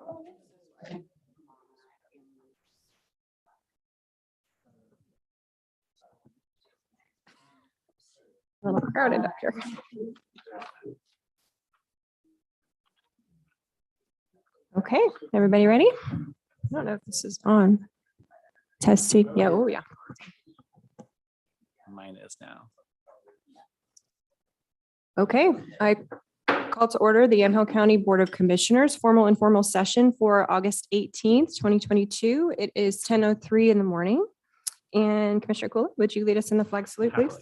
A little crowded up here. Okay, everybody ready? I don't know if this is on. Testing. Yeah. Oh, yeah. Mine is now. Okay, I call to order the Yamhill County Board of Commissioners formal informal session for August 18th, 2022. It is 10:03 in the morning. And Commissioner Kula, would you lead us in the flag salute, please?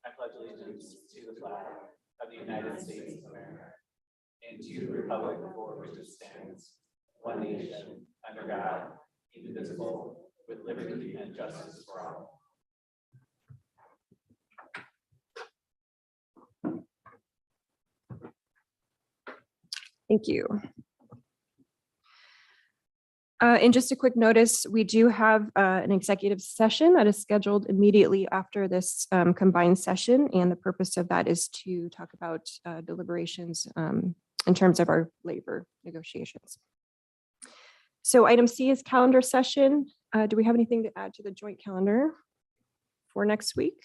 I pledge allegiance to the flag of the United States of America and to the republic for which it stands, one nation, under God, indivisible, with liberty and justice for all. Thank you. And just a quick notice, we do have an executive session that is scheduled immediately after this combined session. And the purpose of that is to talk about deliberations in terms of our labor negotiations. So item C is calendar session. Do we have anything to add to the joint calendar for next week?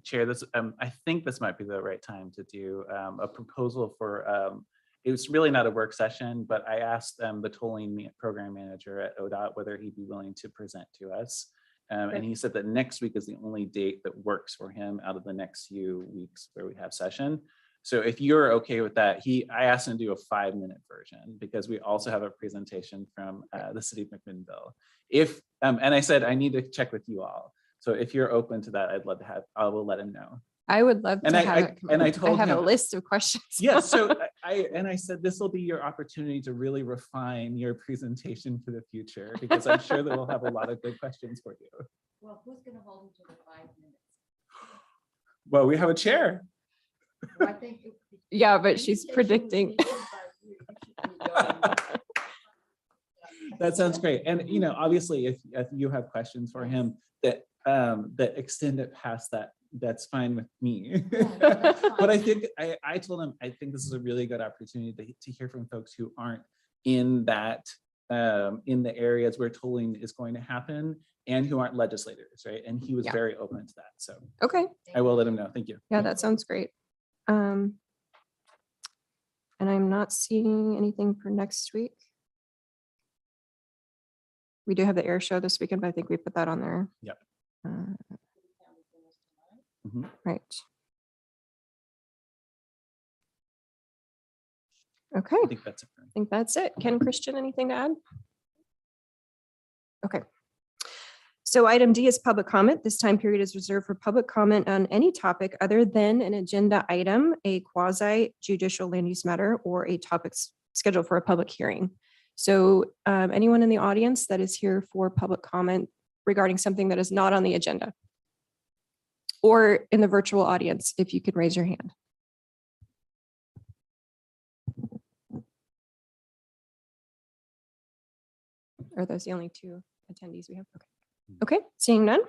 Chair, this I think this might be the right time to do a proposal for it was really not a work session, but I asked the tolling program manager at ODOT whether he'd be willing to present to us. And he said that next week is the only date that works for him out of the next few weeks where we have session. So if you're okay with that, I asked him to do a 5-minute version because we also have a presentation from the city of McMinnville. And I said, I need to check with you all. So if you're open to that, I will let him know. I would love to have it. And I told him a list of questions. Yes, so I said, this will be your opportunity to really refine your presentation for the future, because I'm sure that we'll have a lot of good questions for you. Well, who's going to hold him to the 5 minutes? Well, we have a chair. Well, I think Yeah, but she's predicting. That sounds great. And, obviously, if you have questions for him that extend it past that, that's fine with me. But I think I told him, I think this is a really good opportunity to hear from folks who aren't in that, in the areas where tolling is going to happen and who aren't legislators, right? And he was very open to that. So Okay. I will let him know. Thank you. Yeah, that sounds great. And I'm not seeing anything for next week. We do have the air show this weekend, but I think we put that on there. Yep. Right. Okay, I think that's it. I think that's it. Ken, Christian, anything to add? Okay. So item D is public comment. This time period is reserved for public comment on any topic other than an agenda item, a quasi judicial land use matter, or a topic scheduled for a public hearing. So anyone in the audience that is here for public comment regarding something that is not on the agenda, or in the virtual audience, if you could raise your hand. Are those the only 2 attendees we have? Okay, seeing none.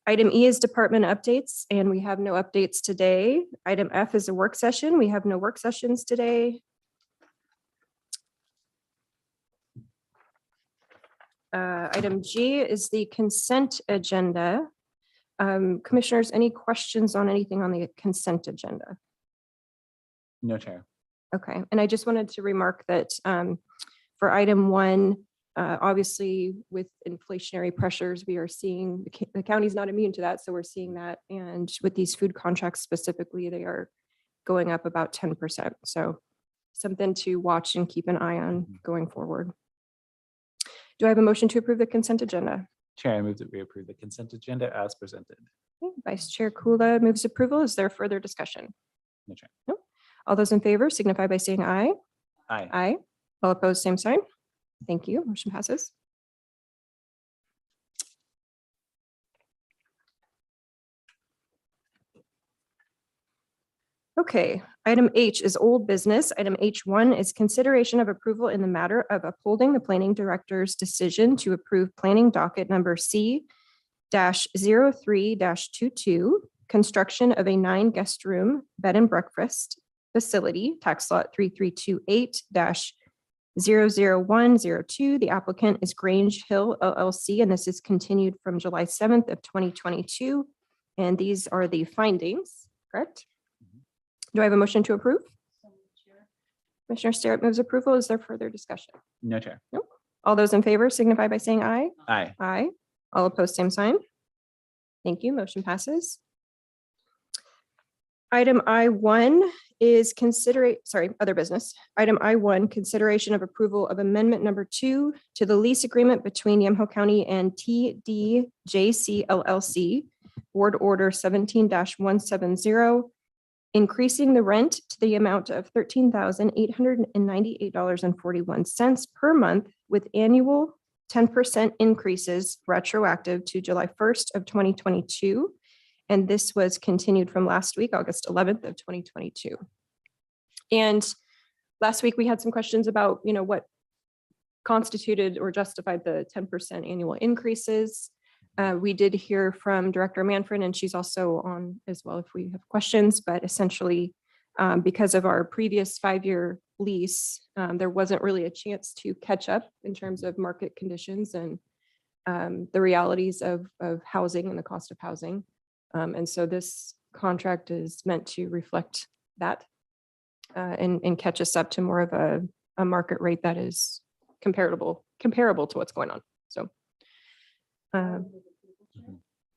Item E is department updates, and we have no updates today. Item F is a work session. We have no work sessions today. Item G is the consent agenda. Commissioners, any questions on anything on the consent agenda? No, Chair. Okay, and I just wanted to remark that for item 1, obviously with inflationary pressures, we are seeing the county's not immune to that. So we're seeing that. And with these food contracts specifically, they are going up about 10%. So something to watch and keep an eye on going forward. Do I have a motion to approve the consent agenda? Chair, I move that we approve the consent agenda as presented. Okay, Vice Chair Kula moves approval. Is there further discussion? No, Chair. No. All those in favor signify by saying aye. Aye. Aye. All opposed, same sign. Thank you. Motion passes. Okay, item H is old business. Item H1 is consideration of approval in the matter of upholding the planning director's decision to approve planning docket number C-03-22 construction of a 9-guest room bed and breakfast facility, tax lot 3328-00102. The applicant is Grange Hill LLC, and this is continued from July 7th of 2022. And these are the findings, correct? Do I have a motion to approve? Commissioner Sterrett moves approval. Is there further discussion? No, Chair. All those in favor signify by saying aye. Aye. Aye. All opposed, same sign. Thank you. Motion passes. Item I1 is other business. Item I1, consideration of approval of amendment number 2 to the lease agreement between Yamhill County and TDJC LLC, Board Order 17-170, increasing the rent to the amount of $13,898.41 per month with annual 10% increases retroactive to July 1st of 2022. And this was continued from last week, August 11th of 2022. And last week we had some questions about, what constituted or justified the 10% annual increases. We did hear from Director Manfred, and she's also on as well if we have questions, but essentially because of our previous 5-year lease, there wasn't really a chance to catch up in terms of market conditions and the realities of housing and the cost of housing. And so this contract is meant to reflect that and catch us up to more of a market rate that is comparable to what's going on. So.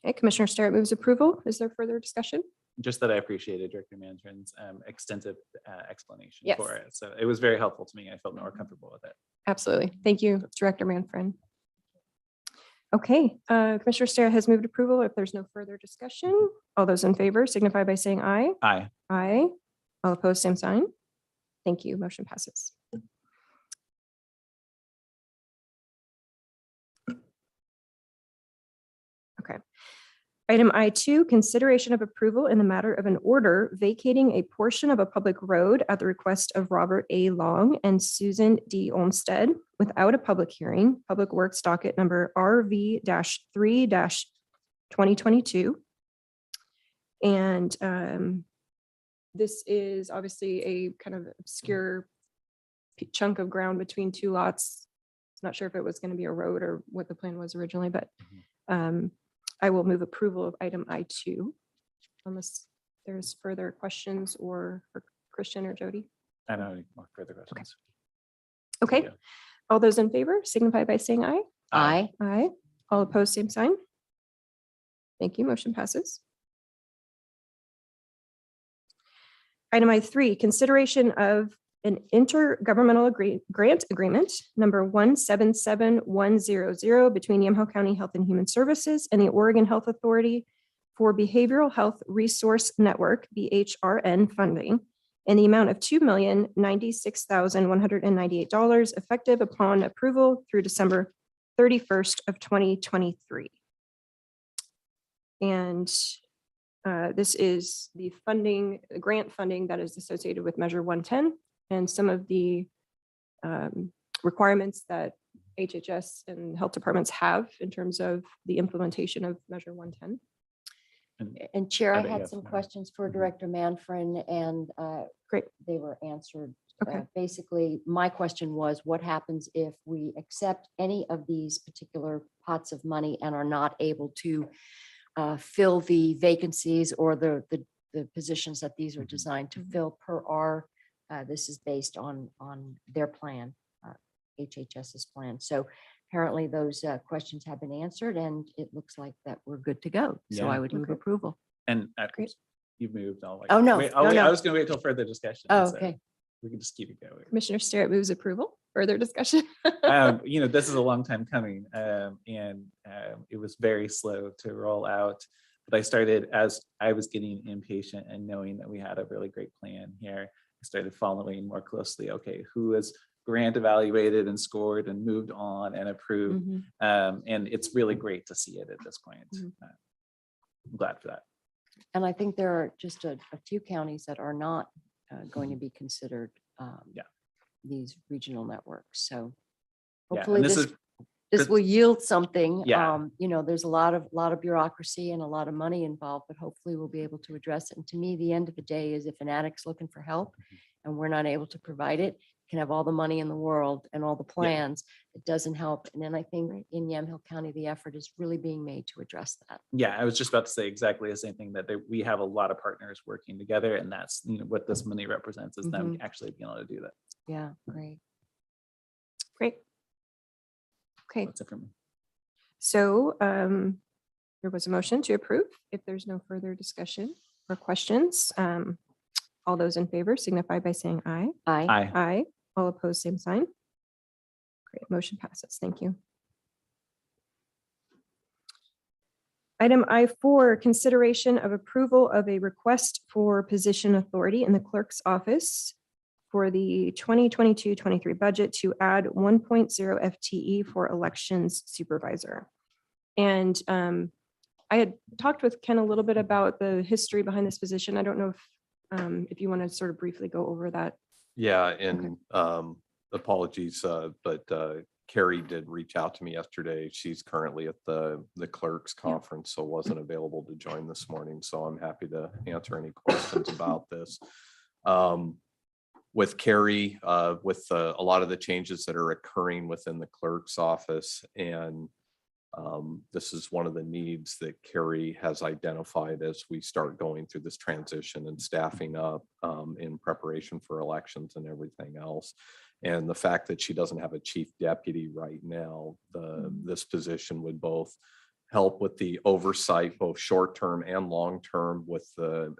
Okay, Commissioner Sterrett moves approval. Is there further discussion? Just that I appreciated Director Manfred's extensive explanation Yes. for it. So it was very helpful to me. I felt more comfortable with it. Absolutely. Thank you, Director Manfred. Okay, Commissioner Sterrett has moved approval. If there's no further discussion, all those in favor signify by saying aye. Aye. Aye. All opposed, same sign. Thank you. Motion passes. Okay. Item I2, consideration of approval in the matter of an order vacating a portion of a public road at the request of Robert A. Long and Susan D. Olmsted without a public hearing, Public Works docket number RV-3-2022. And this is obviously a kind of obscure chunk of ground between two lots. Not sure if it was going to be a road or what the plan was originally, but I will move approval of item I2 unless there's further questions or for Christian or Jody. I don't have any more further questions. Okay. Yeah. All those in favor signify by saying aye. Aye. Aye. All opposed, same sign. Thank you. Motion passes. Item I3, consideration of an intergovernmental grant agreement number 177100 between Yamhill County Health and Human Services and the Oregon Health Authority for Behavioral Health Resource Network, BHRN funding, in the amount of $2,096,198 effective upon approval through December 31st of 2023. And this is the funding, grant funding that is associated with Measure 110 and some of the requirements that HHS and health departments have in terms of the implementation of Measure 110. And Chair, I bet had yes, some ma'am. questions for Mhm. Director Manfred, and Great. they were answered. Okay. Basically, my question was, what happens if we accept any of these particular pots of money and are not able to fill the vacancies or the positions that these are Mhm. designed to Mhm. fill per our, this is based on their plan, HHS's plan. So apparently those questions have been answered, and it looks like that we're good to go. So Yeah. I would move Okay. approval. And Great. you've moved. I'll Oh, no, wait, no, I no. was going to wait till further discussion. Oh, so okay. We can just keep it going. Commissioner Sterrett moves approval. Further discussion? This is a long time coming, and it was very slow to roll out. But I started, as I was getting impatient and knowing that we had a really great plan here, I started following more closely. Okay, who is grant evaluated and scored and moved on and approved? Mhm. And it's really great to see it at this point. Mhm. I'm glad for that. And I think there are just a few counties that are not going to be considered Yeah. these regional networks. So Yeah, hopefully and this this, is this will yield something. Yeah. There's a lot of bureaucracy and a lot of money involved, but hopefully we'll be able to address it. And to me, the end of the day is if an addict's looking for help and we're not able to provide it, can have all the money in the world and all the plans, it doesn't help. And then I think in Yamhill County, the effort is really being made to address that. Yeah, I was just about to say exactly the same thing, that we have a lot of partners working together, and that's what this money represents, is them actually being able to do that. Yeah, great. Great. Okay, That's it for me. so there was a motion to approve. If there's no further discussion or questions, all those in favor signify by saying aye. Aye. Aye. Aye. All opposed, same sign. Great, motion passes. Thank you. Item I4, consideration of approval of a request for position authority in the clerk's office for the 2022-23 budget to add 1.0 FTE for elections supervisor. And I had talked with Ken a little bit about the history behind this position. I don't know if you want to sort of briefly go over that. Yeah, and apologies, but Carrie did reach out to me yesterday. She's currently at the clerks conference, so wasn't available to join this morning. So I'm happy to answer any questions about this. With Carrie, with a lot of the changes that are occurring within the clerk's office, and this is one of the needs that Carrie has identified as we start going through this transition and staffing up in preparation for elections and everything else. And the fact that she doesn't have a chief deputy right now, this position would both help with the oversight, both short-term and long-term, with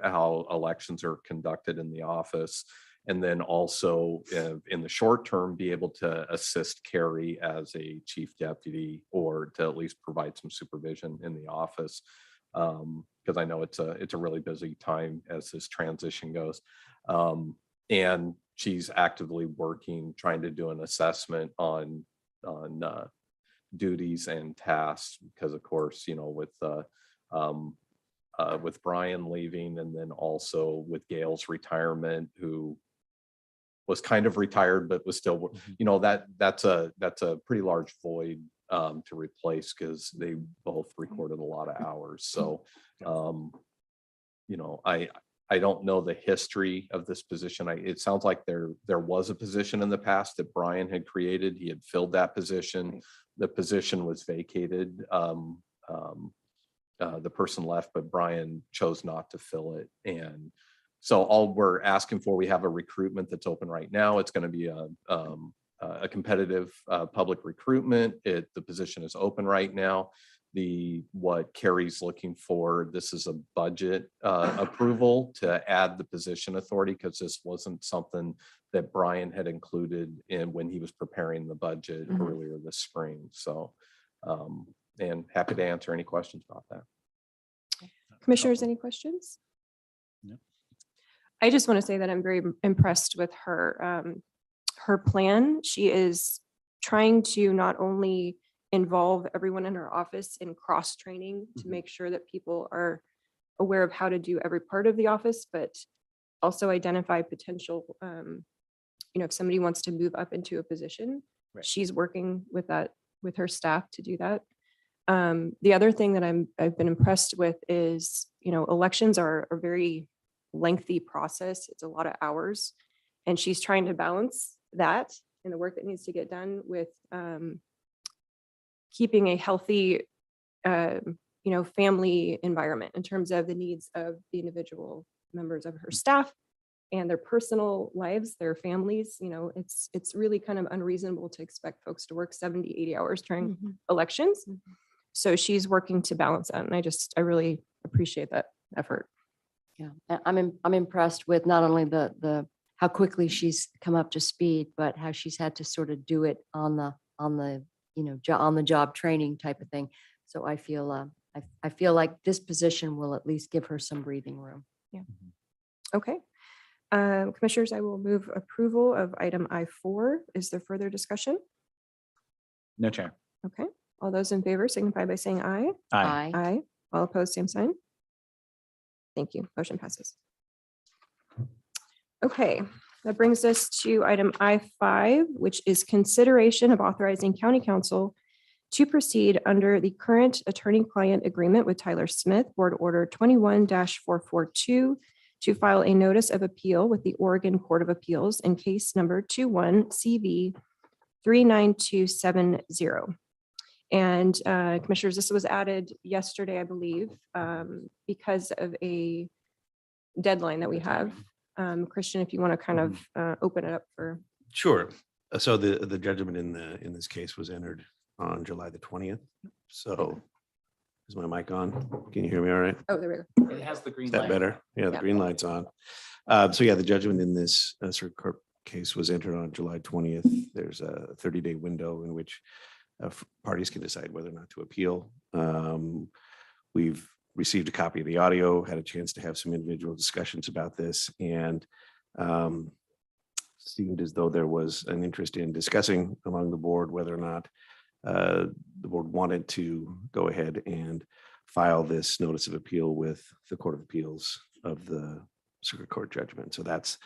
how elections are conducted in the office. And then also in the short term, be able to assist Carrie as a chief deputy, or to at least provide some supervision in the office. Because I know it's a really busy time as this transition goes. And she's actively working, trying to do an assessment on duties and tasks, because of course, with Brian leaving, and then also with Gail's retirement, who was kind of retired, but was still, that's a pretty large void to replace, because they both recorded a lot of hours. So, I don't know the history of this position. It sounds like there was a position in the past that Brian had created. He had filled that position. The position was vacated. The person left, but Brian chose not to fill it. And so all we're asking for, we have a recruitment that's open right now. It's going to be a competitive public recruitment. The position is open right now. What Carrie's looking for, this is a budget approval to add the position authority, because this wasn't something that Brian had included in when he was preparing the budget earlier this spring. So, and happy to answer any questions about that. Commissioners, any questions? No. I just want to say that I'm very impressed with her plan. She is trying to not only involve everyone in her office in cross training to make sure that people are aware of how to do every part of the office, but also identify potential, if somebody wants to move up into a position, she's working with that, with her staff to do that. The other thing that I've been impressed with is, elections are a very lengthy process. It's a lot of hours, and she's trying to balance that and the work that needs to get done with keeping a healthy, family environment in terms of the needs of the individual members of her staff and their personal lives, their families. It's really kind of unreasonable to expect folks to work 70, 80 hours during elections. So she's working to balance that. And I really appreciate that effort. Yeah, I'm impressed with not only the how quickly she's come up to speed, but how she's had to sort of do it on the job training type of thing. So I feel like this position will at least give her some breathing room. Yeah. Okay. Commissioners, I will move approval of item I4. Is there further discussion? No, Chair. Okay. All those in favor signify by saying aye. Aye. Aye. All opposed, same sign. Thank you. Motion passes. Okay, that brings us to item I5, which is consideration of authorizing county council to proceed under the current attorney-client agreement with Tyler Smith, Board Order 21-442, to file a notice of appeal with the Oregon Court of Appeals in case number 21 CV 39270. And Commissioners, this was added yesterday, I believe, because of a deadline that we have. Christian, if you want to kind of open it up for. Sure. So the judgment in this case was entered on July the 20th. So is my mic on? Can you hear me all right? Oh, there we go. It has the green Is that light. better? Yeah, the Yeah. green light's on. So yeah, the judgment in this circuit court case was entered on July 20th. There's a 30-day window in which parties can decide whether or not to appeal. We've received a copy of the audio, had a chance to have some individual discussions about this, and seemed as though there was an interest in discussing among the board whether or not the board wanted to go ahead and file this notice of appeal with the Court of Appeals of the Circuit Court judgment. So that's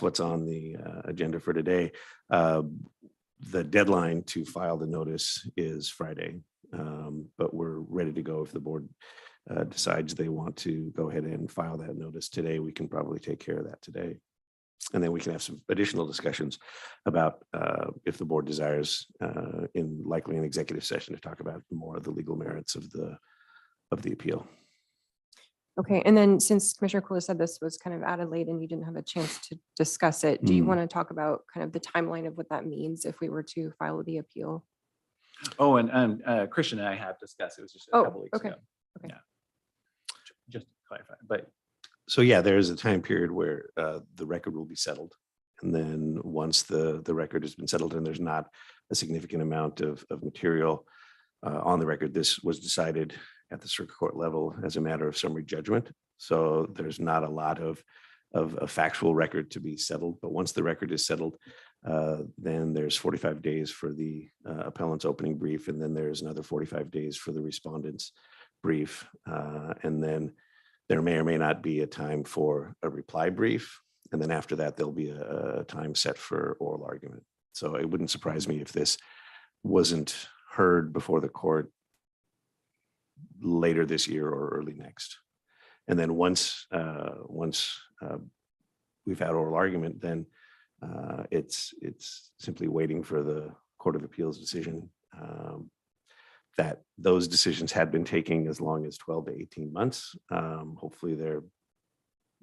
what's on the agenda for today. The deadline to file the notice is Friday, but we're ready to go if the board decides they want to go ahead and file that notice today. We can probably take care of that today. And then we can have some additional discussions about if the board desires in likely an executive session to talk about more of the legal merits of the appeal. Okay, and then since Commissioner Kula said this was kind of added late and you didn't have a chance to discuss it, do you want to talk about kind of the timeline of what that means if we were to file the appeal? Oh, and Christian and I have discussed, it was just a Oh, couple weeks okay, ago. okay. Yeah. Just to clarify, but So yeah, there is a time period where the record will be settled. And then once the record has been settled and there's not a significant amount of material on the record, this was decided at the circuit court level as a matter of summary judgment. So there's not a lot of a factual record to be settled. But once the record is settled, then there's 45 days for the appellant's opening brief. And then there's another 45 days for the respondent's brief. And then there may or may not be a time for a reply brief. And then after that, there'll be a time set for oral argument. So it wouldn't surprise me if this wasn't heard before the court later this year or early next. And then once we've had oral argument, then it's simply waiting for the Court of Appeals decision. That those decisions had been taking as long as 12 to 18 months. Hopefully they're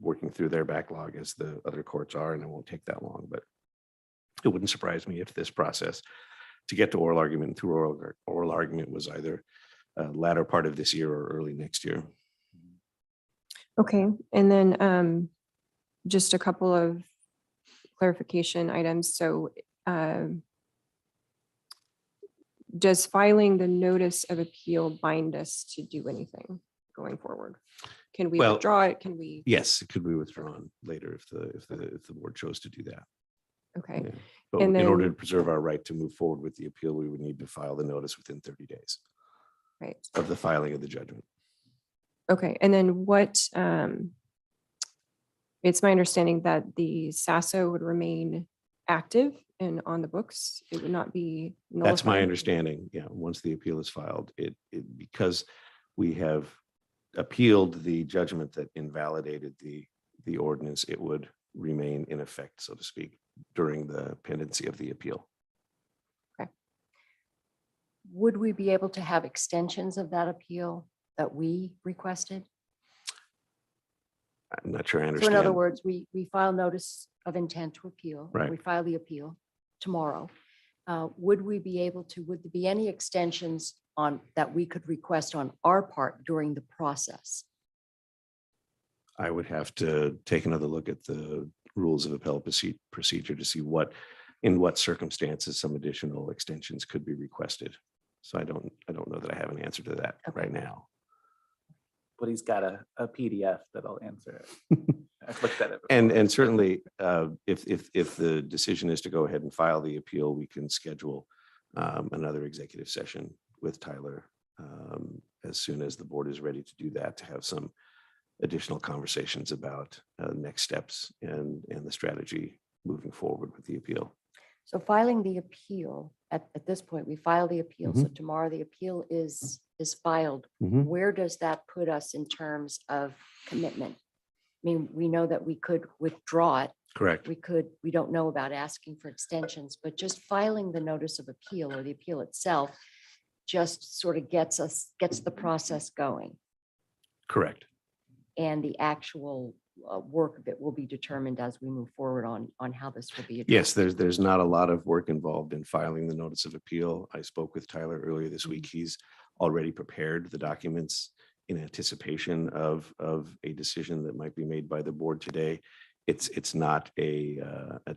working through their backlog as the other courts are, and it won't take that long. But it wouldn't surprise me if this process to get to oral argument through oral argument was either latter part of this year or early next year. Okay, and then just a couple of clarification items. So does filing the notice of appeal bind us to do anything going forward? Can we Well, withdraw it? Can we? Yes, it could be withdrawn later if the board chose to do that. Okay, Yeah. But And in order then- to preserve our right to move forward with the appeal, we would need to file the notice within 30 days right. of the filing of the judgment. Okay, and then what, it's my understanding that the SASO would remain active and on the books. It would not be That's my nullified? understanding. Yeah, once the appeal is filed, it because we have appealed the judgment that invalidated the ordinance, it would remain in effect, so to speak, during the pendency of the appeal. Would we be able to have extensions of that appeal that we requested? I'm not sure I So understand. in other words, we file notice of intent to appeal. Right. We file the appeal tomorrow. Would we be able to, would there be any extensions on that we could request on our part during the process? I would have to take another look at the rules of appellate procedure to see in what circumstances some additional extensions could be requested. So I don't know that I have an answer to that right now. but he's got a PDF that'll answer it. I've looked at it. And before. certainly, if the decision is to go ahead and file the appeal, we can schedule another executive session with Tyler as soon as the board is ready to do that, to have some additional conversations about next steps and the strategy moving forward with the appeal. So filing the appeal, at this point, we file the appeal. So tomorrow the appeal is filed. Mhm. Where does that put us in terms of commitment? I mean, we know that we could withdraw it. Correct. We don't know about asking for extensions, but just filing the notice of appeal or the appeal itself just sort of gets the process going. Correct. And the actual work that will be determined as we move forward on how this will be. Yes, addressed. there's not a lot of work involved in filing the notice of appeal. I spoke with Tyler earlier this week. He's already prepared the documents in anticipation of a decision that might be made by the board today. It's not a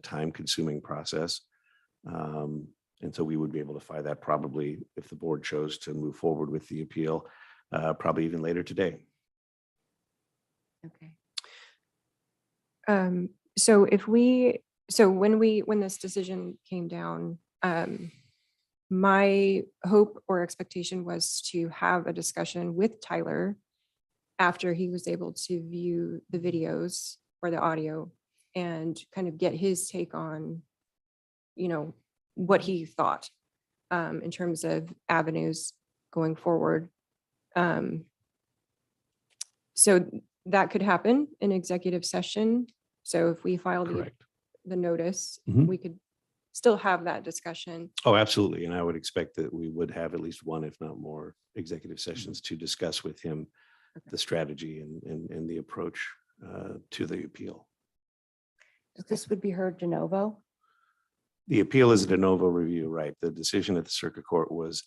time-consuming process. And so we would be able to file that probably if the board chose to move forward with the appeal, probably even later today. Okay. So when this decision came down, my hope or expectation was to have a discussion with Tyler after he was able to view the videos or the audio and kind of get his take on, what he thought in terms of avenues going forward. So that could happen in executive session. So if we file Correct. the notice, Mhm. we could still have that discussion. Oh, absolutely. And I would expect that we would have at least one, if not more, executive sessions to discuss with him the strategy and the approach to the appeal. This would be heard de novo. The appeal is a de novo review, right? The decision at the circuit court was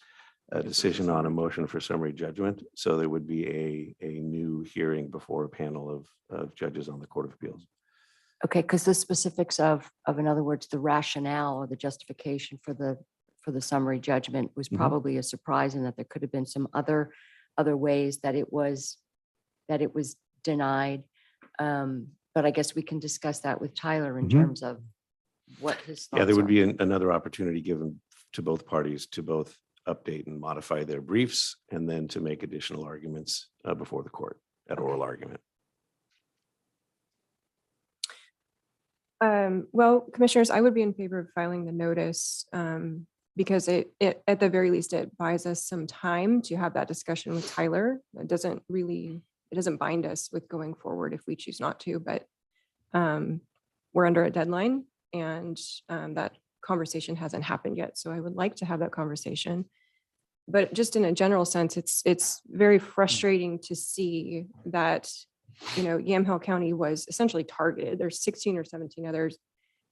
a decision on a motion for summary judgment. So there would be a new hearing before a panel of judges on the Court of Appeals. Okay, because the specifics of, in other words, the rationale or the justification for the summary judgment was Mhm. probably a surprise, and that there could have been some other ways that it was denied. But I guess we can discuss that with Tyler in Mhm. terms of what his thoughts Yeah, there would are. be another opportunity given to both parties to both update and modify their briefs and then to make additional arguments before the court at oral argument. Well, commissioners, I would be in favor of filing the notice because it at the very least, it buys us some time to have that discussion with Tyler. It doesn't bind us with going forward if we choose not to, but we're under a deadline and that conversation hasn't happened yet. So I would like to have that conversation. But just in a general sense, it's very frustrating to see that Yamhill County was essentially targeted. There's 16 or 17 others,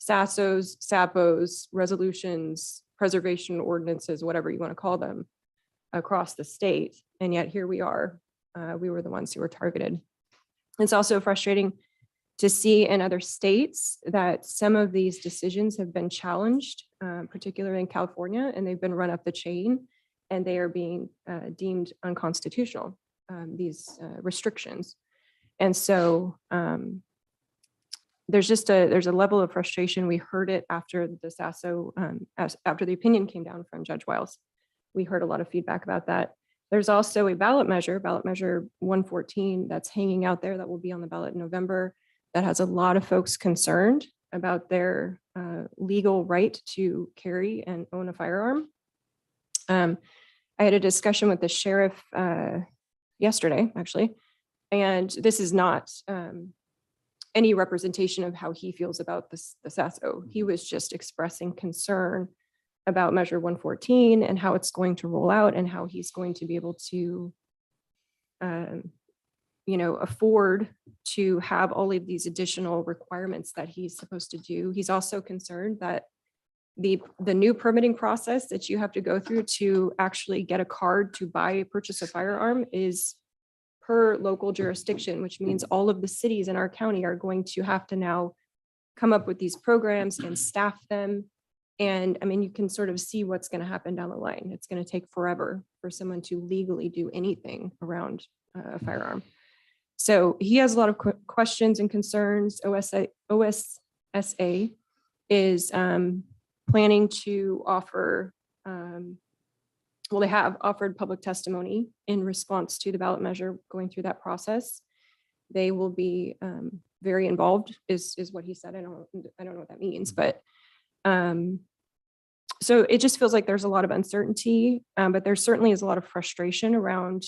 SASOs, SAPOs, resolutions, preservation ordinances, whatever you want to call them, across the state. And yet here we are. We were the ones who were targeted. It's also frustrating to see in other states that some of these decisions have been challenged, particularly in California, and they've been run up the chain and they are being deemed unconstitutional, these restrictions. And so there's a level of frustration. We heard it after the SASO, after the opinion came down from Judge Wiles. We heard a lot of feedback about that. There's also a ballot measure 114 that's hanging out there that will be on the ballot in November that has a lot of folks concerned about their legal right to carry and own a firearm. I had a discussion with the sheriff yesterday, actually, and this is not any representation of how he feels about the SASO. He was just expressing concern about Measure 114 and how it's going to roll out and how he's going to be able to, afford to have all of these additional requirements that he's supposed to do. He's also concerned that the new permitting process that you have to go through to actually get a card to purchase a firearm is per local jurisdiction, which means all of the cities in our county are going to have to now come up with these programs and staff them. And I mean, you can sort of see what's going to happen down the line. It's going to take forever for someone to legally do anything around a firearm. So he has a lot of questions and concerns. OSSA is planning to offer, they have offered public testimony in response to the ballot measure going through that process. They will be very involved is what he said. I don't know what that means, but So it just feels like there's a lot of uncertainty, but there certainly is a lot of frustration around,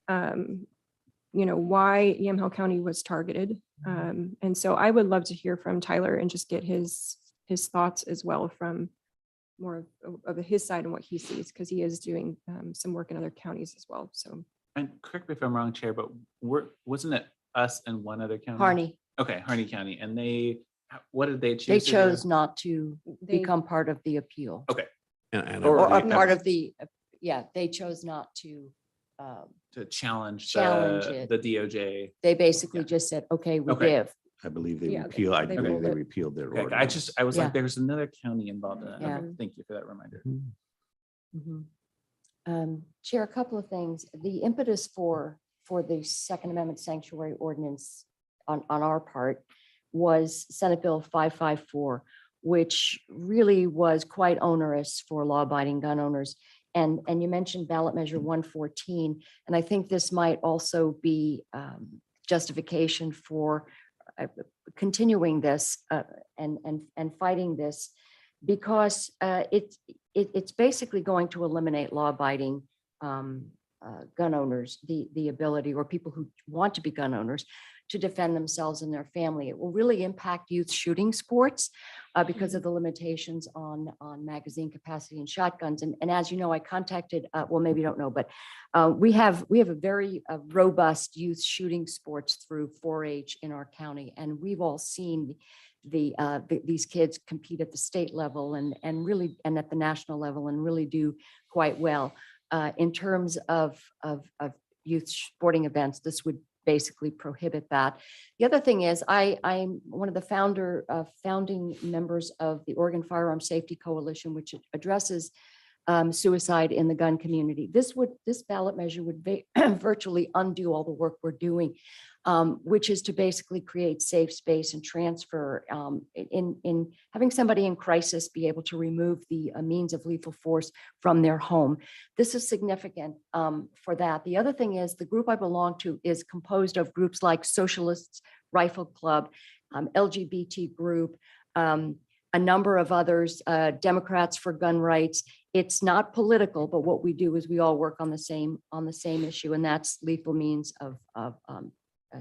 why Yamhill County was targeted. And so I would love to hear from Tyler and just get his thoughts as well from more of his side and what he sees, because he is doing some work in other counties as well. So And correct me if I'm wrong, Chair, but wasn't it us and one other county? Harney, Okay, Harney County. And what did they choose? they to do? chose not to they, become part of the appeal. Okay. And Or- Or a believe- part of the, yeah, they chose not to. To challenge, Challenge it. the DOJ. They basically Yeah. just said, okay, we Okay. give. I believe they Yeah, repeal, I they believe rolled they it. repealed their Okay, ordinance. I was Yeah. like, there's another county involved in it. Yeah. Okay, thank you for that reminder. Chair, a couple of things. The impetus for the Second Amendment sanctuary ordinance on our part was Senate Bill 554, which really was quite onerous for law-abiding gun owners. And you mentioned Ballot Measure 114, and I think this might also be justification for continuing this and fighting this, because it's basically going to eliminate law-abiding gun owners, the ability, or people who want to be gun owners, to defend themselves and their family. It will really impact youth shooting sports because of the limitations on magazine capacity and shotguns. And as you know, I contacted, well, maybe you don't know, but we have a very robust youth shooting sports through 4-H in our county. And we've all seen these kids compete at the state level and at the national level and really do quite well. In terms of youth sporting events, this would basically prohibit that. The other thing is I'm one of the founding members of the Oregon Firearm Safety Coalition, which addresses suicide in the gun community. This ballot measure would virtually undo all the work we're doing, which is to basically create safe space and transfer in having somebody in crisis be able to remove the means of lethal force from their home. This is significant for that. The other thing is the group I belong to is composed of groups like Socialists Rifle Club, LGBT group, a number of others, Democrats for Gun Rights. It's not political, but what we do is we all work on the same issue, and that's lethal means of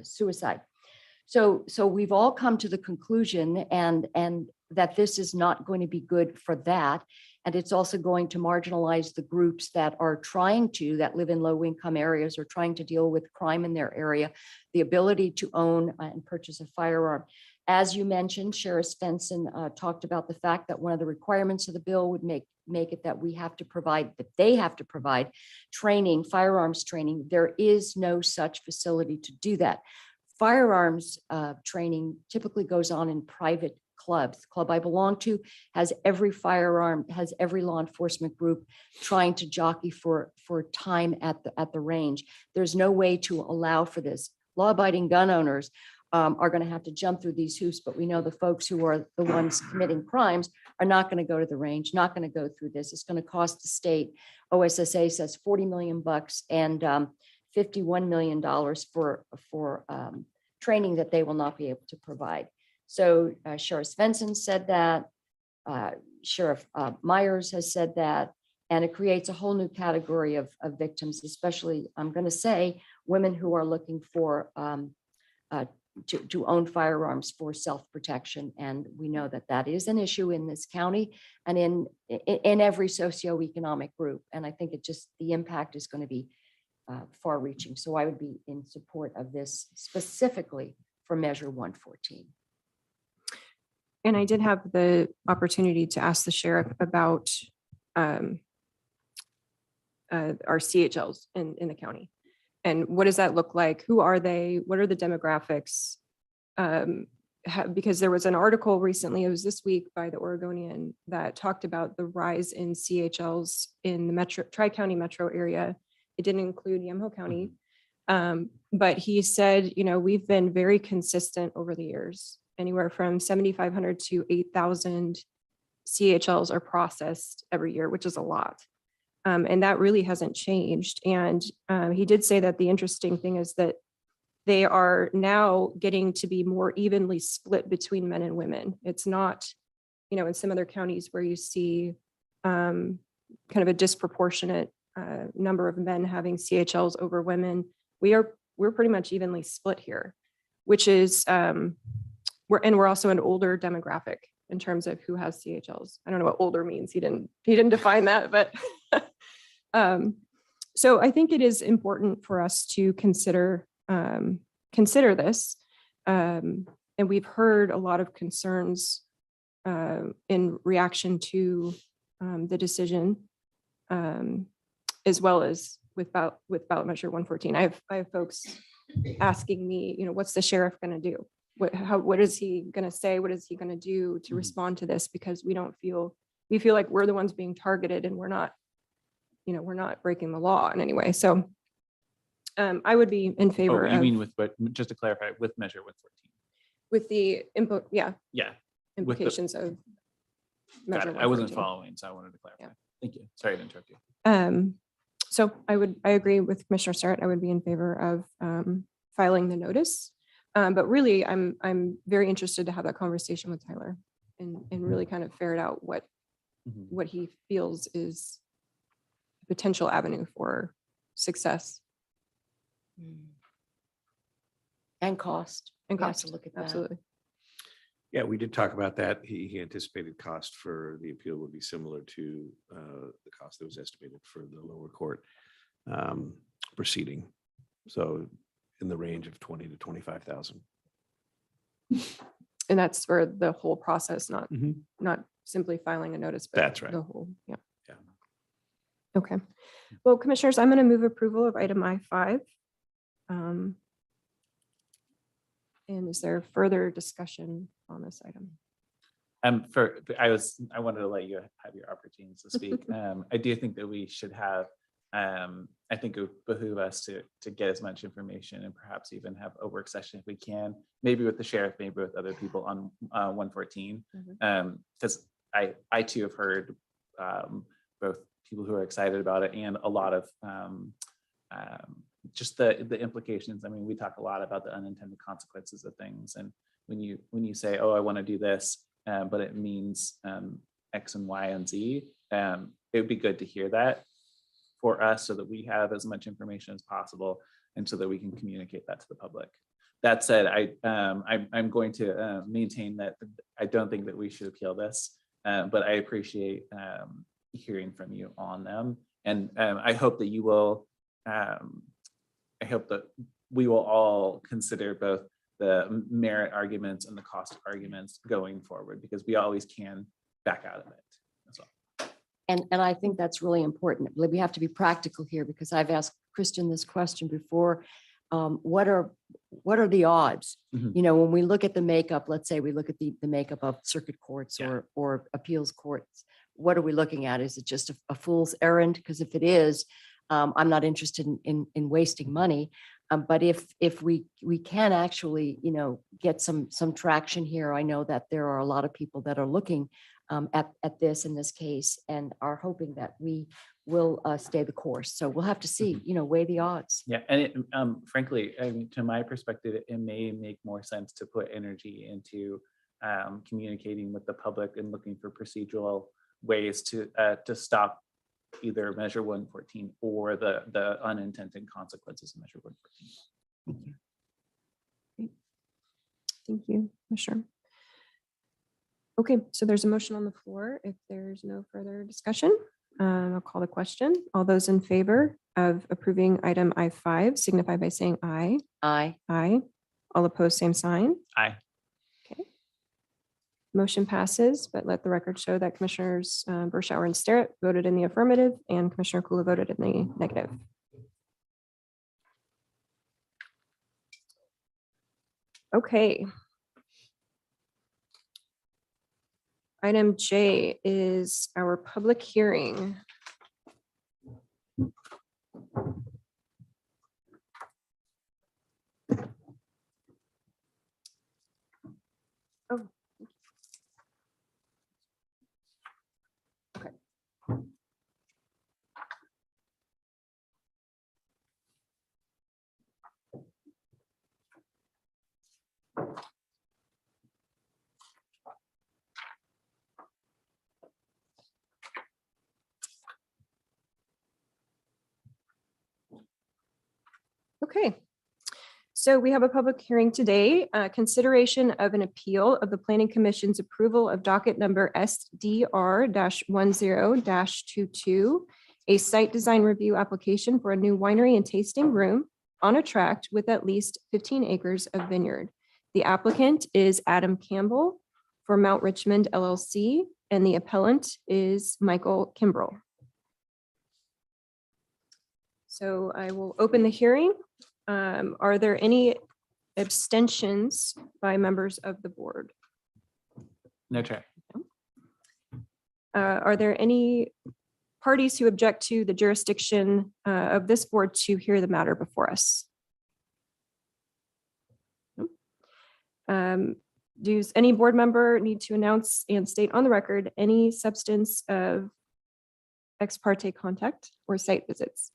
suicide. So we've all come to the conclusion and that this is not going to be good for that. And it's also going to marginalize the groups that live in low income areas or trying to deal with crime in their area, the ability to own and purchase a firearm. As you mentioned, Sheriff Svensson talked about the fact that one of the requirements of the bill would make it that they have to provide training, firearms training. There is no such facility to do that. Firearms training typically goes on in private clubs. The club I belong to has every law enforcement group trying to jockey for time at the range. There's no way to allow for this. Law-abiding gun owners are going to have to jump through these hoops, but we know the folks who are the ones committing crimes are not going to go to the range, not going to go through this. It's going to cost the state. OSSA says $40 million and $51 million for training that they will not be able to provide. So Sheriff Svensson said that, Sheriff Myers has said that, and it creates a whole new category of victims, especially, I'm going to say, women who are looking for to own firearms for self-protection. And we know that is an issue in this county and in every socioeconomic group. And I think the impact is going to be far-reaching. So I would be in support of this specifically for Measure 114. and I did have the opportunity to ask the sheriff about our CHLs in the county. And what does that look like? Who are they? What are the demographics? Because there was an article recently, it was this week by the Oregonian, that talked about the rise in CHLs in the Tri-County metro area. It didn't include Yamhill County. But he said, we've been very consistent over the years. Anywhere from 7,500 to 8,000 CHLs are processed every year, which is a lot. And that really hasn't changed. And he did say that the interesting thing is that they are now getting to be more evenly split between men and women. It's not, in some other counties where you see kind of a disproportionate number of men having CHLs over women. We're pretty much evenly split here, which is we're also an older demographic in terms of who has CHLs. I don't know what older means. He didn't define that, but so I think it is important for us to consider this. And we've heard a lot of concerns in reaction to the decision, as well as with ballot measure 114. I have folks asking me, what's the sheriff going to do? What is he going to say? What is he going to do to respond to this? Because we feel like we're the ones being targeted, and we're not breaking the law in any way. So I would be in favor Oh, you of, mean with, but just to clarify, with measure 114? with the input, Yeah. implications of Got measure it. I wasn't 114. following, so I wanted to clarify. Yeah. Thank you. Sorry to interrupt you. So I agree with Commissioner Starrett. I would be in favor of filing the notice. But really, I'm very interested to have that conversation with Tyler and really kind of ferret out what he feels is a potential avenue for success And cost. and We have cost. to look at that. Absolutely. Yeah, we did talk about that. He anticipated cost for the appeal would be similar to the cost that was estimated for the lower court proceeding. So in the range of 20 to 25,000. And that's for the whole process, not Mhm. not simply filing a notice. But That's right. The whole, yeah. Yeah. Okay. Well, commissioners, I'm going to move approval of item I5. And is there further discussion on this item? I wanted to let you have your opportunities to speak. I do think that we should have, I think it would behoove us to get as much information and perhaps even have a work session if we can, maybe with the sheriff, maybe with other people on 114. Because I too have heard both people who are excited about it and a lot of just the implications. I mean, we talk a lot about the unintended consequences of things. And when you say, oh, I want to do this, but it means X and Y and Z, it would be good to hear that for us so that we have as much information as possible and so that we can communicate that to the public. That said, I'm going to maintain that I don't think that we should appeal this, but I appreciate hearing from you on them. And I hope that you will, I hope that we will all consider both the merit arguments and the cost arguments going forward, because we always can back out of it. That's all. And I think that's really important. We have to be practical here, because I've asked Kristen this question before. What are the odds? Mhm. When we look at the makeup, let's say we look at the makeup of circuit courts Yeah. or appeals courts, what are we looking at? Is it just a fool's errand? Because if it is, I'm not interested in wasting money. But if we can actually, get some traction here, I know that there are a lot of people that are looking at this in this case and are hoping that we will stay the course. So we'll have to see, weigh the odds. Yeah, and it, frankly, I mean, to my perspective, it may make more sense to put energy into communicating with the public and looking for procedural ways to stop either measure 114 or the unintended consequences of measure 114. Thank you, Commissioner. Okay, so there's a motion on the floor. If there's no further discussion, I'll call the question. All those in favor of approving item I5 signify by saying aye. Aye. Aye. All opposed, same sign. Aye. Okay. Motion passes, but let the record show that Commissioners Burschauer and Starrett voted in the affirmative and Commissioner Kula voted in the negative. Okay. Item J is our public hearing. Oh. Okay. Okay. So we have a public hearing today, consideration of an appeal of the Planning Commission's approval of docket number SDR-10-22, a site design review application for a new winery and tasting room on a tract with at least 15 acres of vineyard. The applicant is Adam Campbell for Mount Richmond LLC, and the appellant is Michael Kimbrell. So I will open the hearing. Are there any abstentions by members of the board? No, Chair. Are there any parties who object to the jurisdiction of this board to hear the matter before us? Nope. Does any board member need to announce and state on the record any substance of ex parte contact or site visits?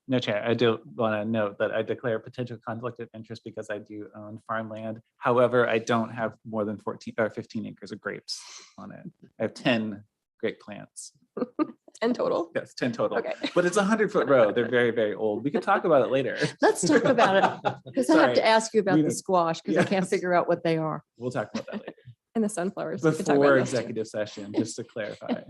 No, Chair. I do want to note that I declare potential conflict of interest because I do own farmland. However, I don't have more than 14 or 15 acres of grapes on it. I have 10 grape plants. 10 total? Yes, 10 total. Okay. But it's a 100-foot row. They're very, very old. We could talk about it later. Let's talk about it, because I have Sorry. to ask you about We the don't- squash, because I can't Yes. figure out what they are. We'll talk about that later. And the sunflowers. we could talk about Before those too. executive session, just to clarify.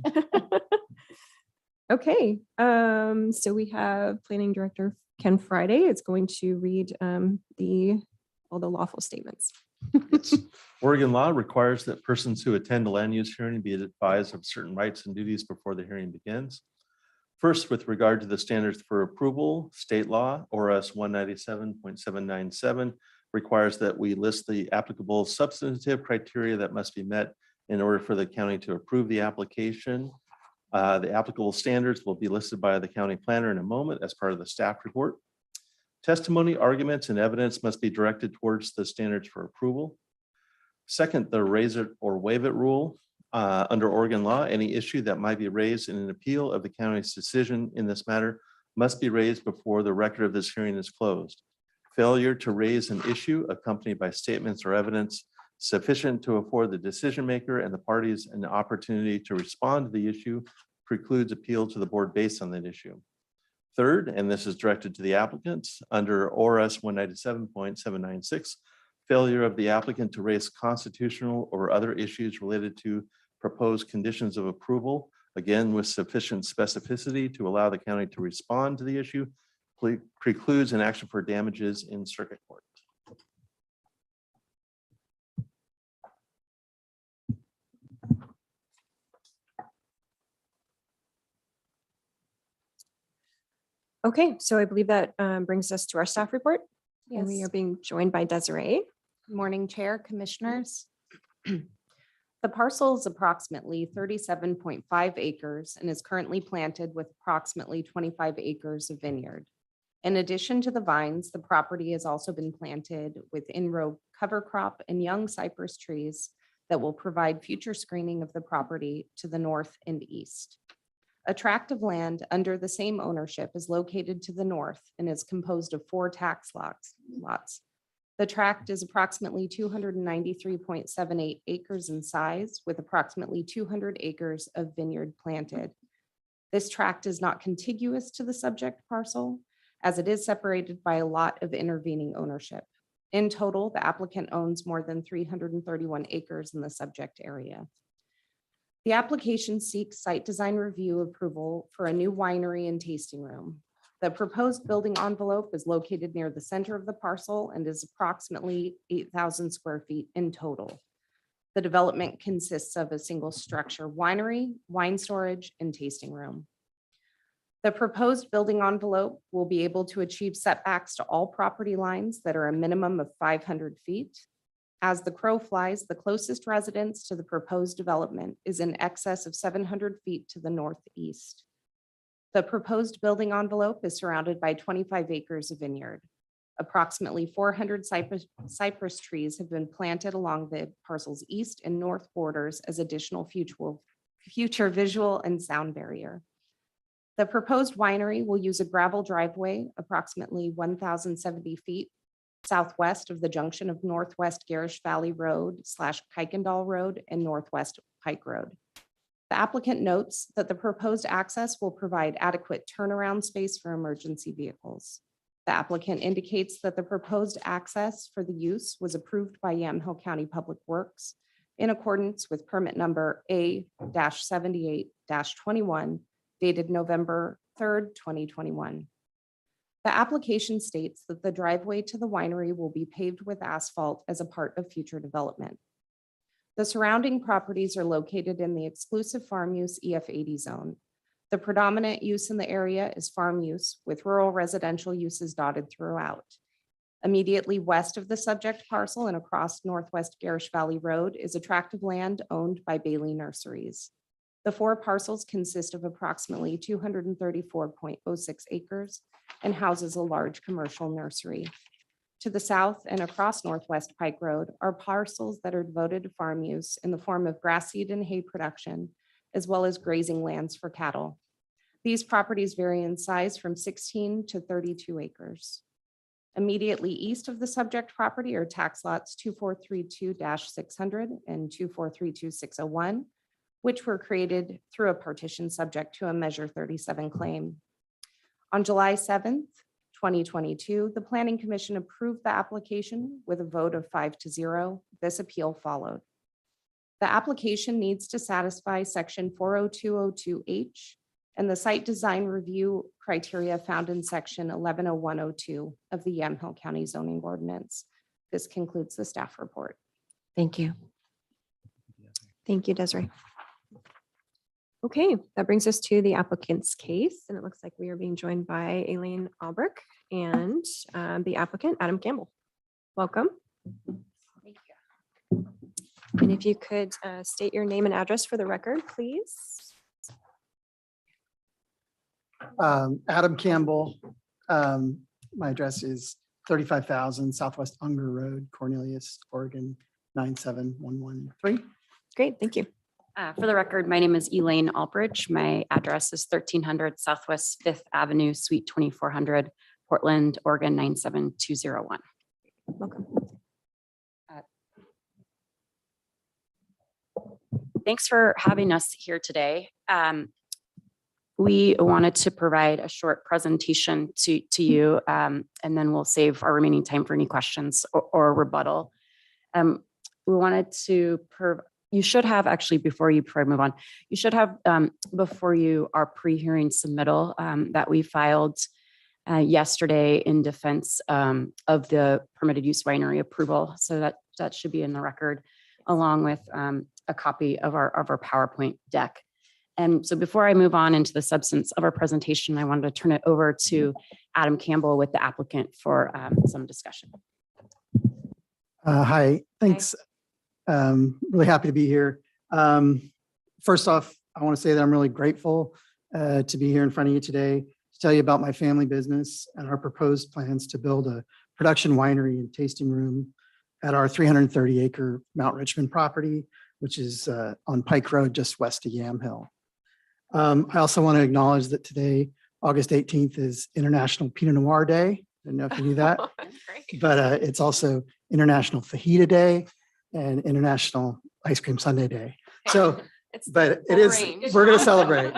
Okay, so we have Planning Director Ken Friday. It's going to read all the lawful statements. Oregon law requires that persons who attend a land use hearing be advised of certain rights and duties before the hearing begins. First, with regard to the standards for approval, state law, ORS 197.797 requires that we list the applicable substantive criteria that must be met in order for the county to approve the application. The applicable standards will be listed by the county planner in a moment as part of the staff report. Testimony, arguments, and evidence must be directed towards the standards for approval. Second, the raise it or waive it rule. Under Oregon law, any issue that might be raised in an appeal of the county's decision in this matter must be raised before the record of this hearing is closed. Failure to raise an issue accompanied by statements or evidence sufficient to afford the decision maker and the parties an opportunity to respond to the issue precludes appeal to the board based on that issue. Third, and this is directed to the applicants, under ORS 197.796, failure of the applicant to raise constitutional or other issues related to proposed conditions of approval, again with sufficient specificity to allow the county to respond to the issue, precludes an action for damages in circuit court. Okay, so I believe that brings us to our staff report. And we Yes. are being joined by Desiree. Good morning, Chair, Commissioners. The parcel is approximately 37.5 acres and is currently planted with approximately 25 acres of vineyard. In addition to the vines, the property has also been planted with in-row cover crop and young cypress trees that will provide future screening of the property to the north and east. A tract of land under the same ownership is located to the north and is composed of 4 tax lots. The tract is approximately 293.78 acres in size with approximately 200 acres of vineyard planted. This tract is not contiguous to the subject parcel as it is separated by a lot of intervening ownership. In total, the applicant owns more than 331 acres in the subject area. The application seeks site design review approval for a new winery and tasting room. The proposed building envelope is located near the center of the parcel and is approximately 8,000 square feet in total. The development consists of a single structure winery, wine storage, and tasting room. The proposed building envelope will be able to achieve setbacks to all property lines that are a minimum of 500 feet. As the crow flies, the closest residence to the proposed development is in excess of 700 feet to the northeast. The proposed building envelope is surrounded by 25 acres of vineyard. Approximately 400 cypress trees have been planted along the parcel's east and north borders as additional future visual and sound barrier. The proposed winery will use a gravel driveway approximately 1,070 feet southwest of the junction of Northwest Garish Valley Road / Kuykendall Road and Northwest Pike Road. The applicant notes that the proposed access will provide adequate turnaround space for emergency vehicles. The applicant indicates that the proposed access for the use was approved by Yamhill County Public Works in accordance with permit number A-78-21 dated November 3rd, 2021. The application states that the driveway to the winery will be paved with asphalt as a part of future development. The surrounding properties are located in the exclusive farm use EF80 zone. The predominant use in the area is farm use with rural residential uses dotted throughout. Immediately west of the subject parcel and across Northwest Garish Valley Road is a tract of land owned by Bailey Nurseries. The 4 parcels consist of approximately 234.06 acres and houses a large commercial nursery. To the south and across Northwest Pike Road are parcels that are devoted to farm use in the form of grass seed and hay production, as well as grazing lands for cattle. These properties vary in size from 16 to 32 acres. Immediately east of the subject property are tax lots 2432-600 and 2432-601, which were created through a partition subject to a Measure 37 claim. On July 7th, 2022, the Planning Commission approved the application with a vote of 5-0. This appeal followed. The application needs to satisfy section 40202H and the site design review criteria found in section 110102 of the Yamhill County zoning ordinance. This concludes the staff report. Thank you. Thank you, Desiree. Okay, that brings us to the applicant's case, and it looks like we are being joined by Elaine Albrecht and the applicant, Adam Campbell. Welcome. And if you could state your name and address for the record, please. Adam Campbell. My address is 35,000 Southwest Unger Road, Cornelius, Oregon, 97113. Great, thank you. For the record, my name is Elaine Albridge. My address is 1300 Southwest 5th Avenue, Suite 2400, Portland, Oregon, 97201. Welcome. Thanks for having us here today. We wanted to provide a short presentation to you, and then we'll save our remaining time for any questions or rebuttal. We wanted to you should have actually, before I move on, you should have before you our pre-hearing submittal that we filed yesterday in defense of the permitted use winery approval. So that should be in the record, along with a copy of our PowerPoint deck. And so before I move on into the substance of our presentation, I wanted to turn it over to Adam Campbell with the applicant for some discussion. Hi, thanks. Really happy to be here. First off, I want to say that I'm really grateful to be here in front of you today to tell you about my family business and our proposed plans to build a production winery and tasting room at our 330-acre Mount Richmond property, which is on Pike Road, just west of Yamhill. I also want to acknowledge that today, August 18th, is International Pinot Noir Day. I didn't know if you knew that, but it's also International Fajita Day and International Ice Cream Sundae Day. So, but it is, we're going to celebrate.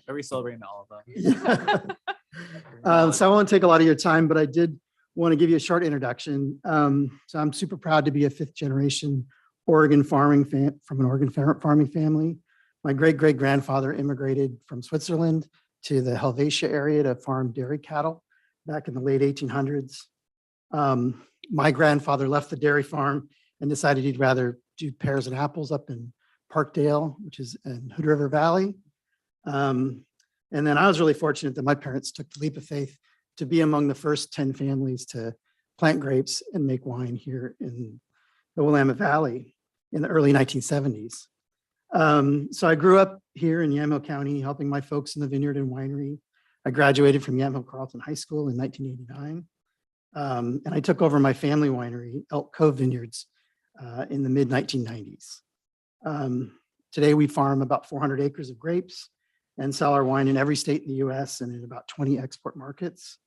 Are we celebrating all of them? So I won't take a lot of your time, but I did want to give you a short introduction. So I'm super proud to be a 5th generation Oregon farming from an Oregon farming family. My great-great-grandfather immigrated from Switzerland to the Helvetia area to farm dairy cattle back in the late 1800s. My grandfather left the dairy farm and decided he'd rather do pears and apples up in Parkdale, which is in Hood River Valley. And then I was really fortunate that my parents took the leap of faith to be among the first 10 families to plant grapes and make wine here in the Willamette Valley in the early 1970s. So I grew up here in Yamhill County, helping my folks in the vineyard and winery. I graduated from Yamhill Carleton High School in 1989. And I took over my family winery, Elk Cove Vineyards, in the mid-1990s. Today we farm about 400 acres of grapes and sell our wine in every state in the US and in about 20 export markets.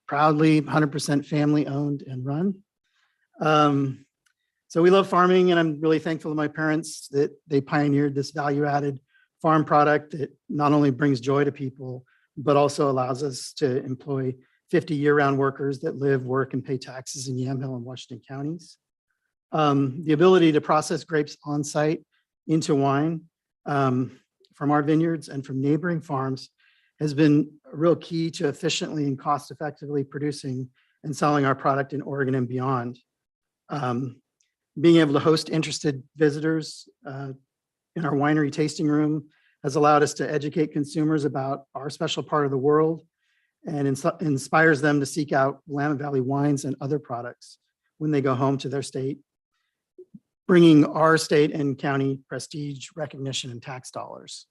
Proudly 100% family owned and run. So we love farming, and I'm really thankful to my parents that they pioneered this value-added farm product that not only brings joy to people, but also allows us to employ 50 year-round workers that live, work, and pay taxes in Yamhill and Washington counties. The ability to process grapes on site into wine from our vineyards and from neighboring farms has been a real key to efficiently and cost effectively producing and selling our product in Oregon and beyond. Being able to host interested visitors in our winery tasting room has allowed us to educate consumers about our special part of the world and inspires them to seek out Willamette Valley wines and other products when they go home to their state, bringing our state and county prestige, recognition, and tax dollars.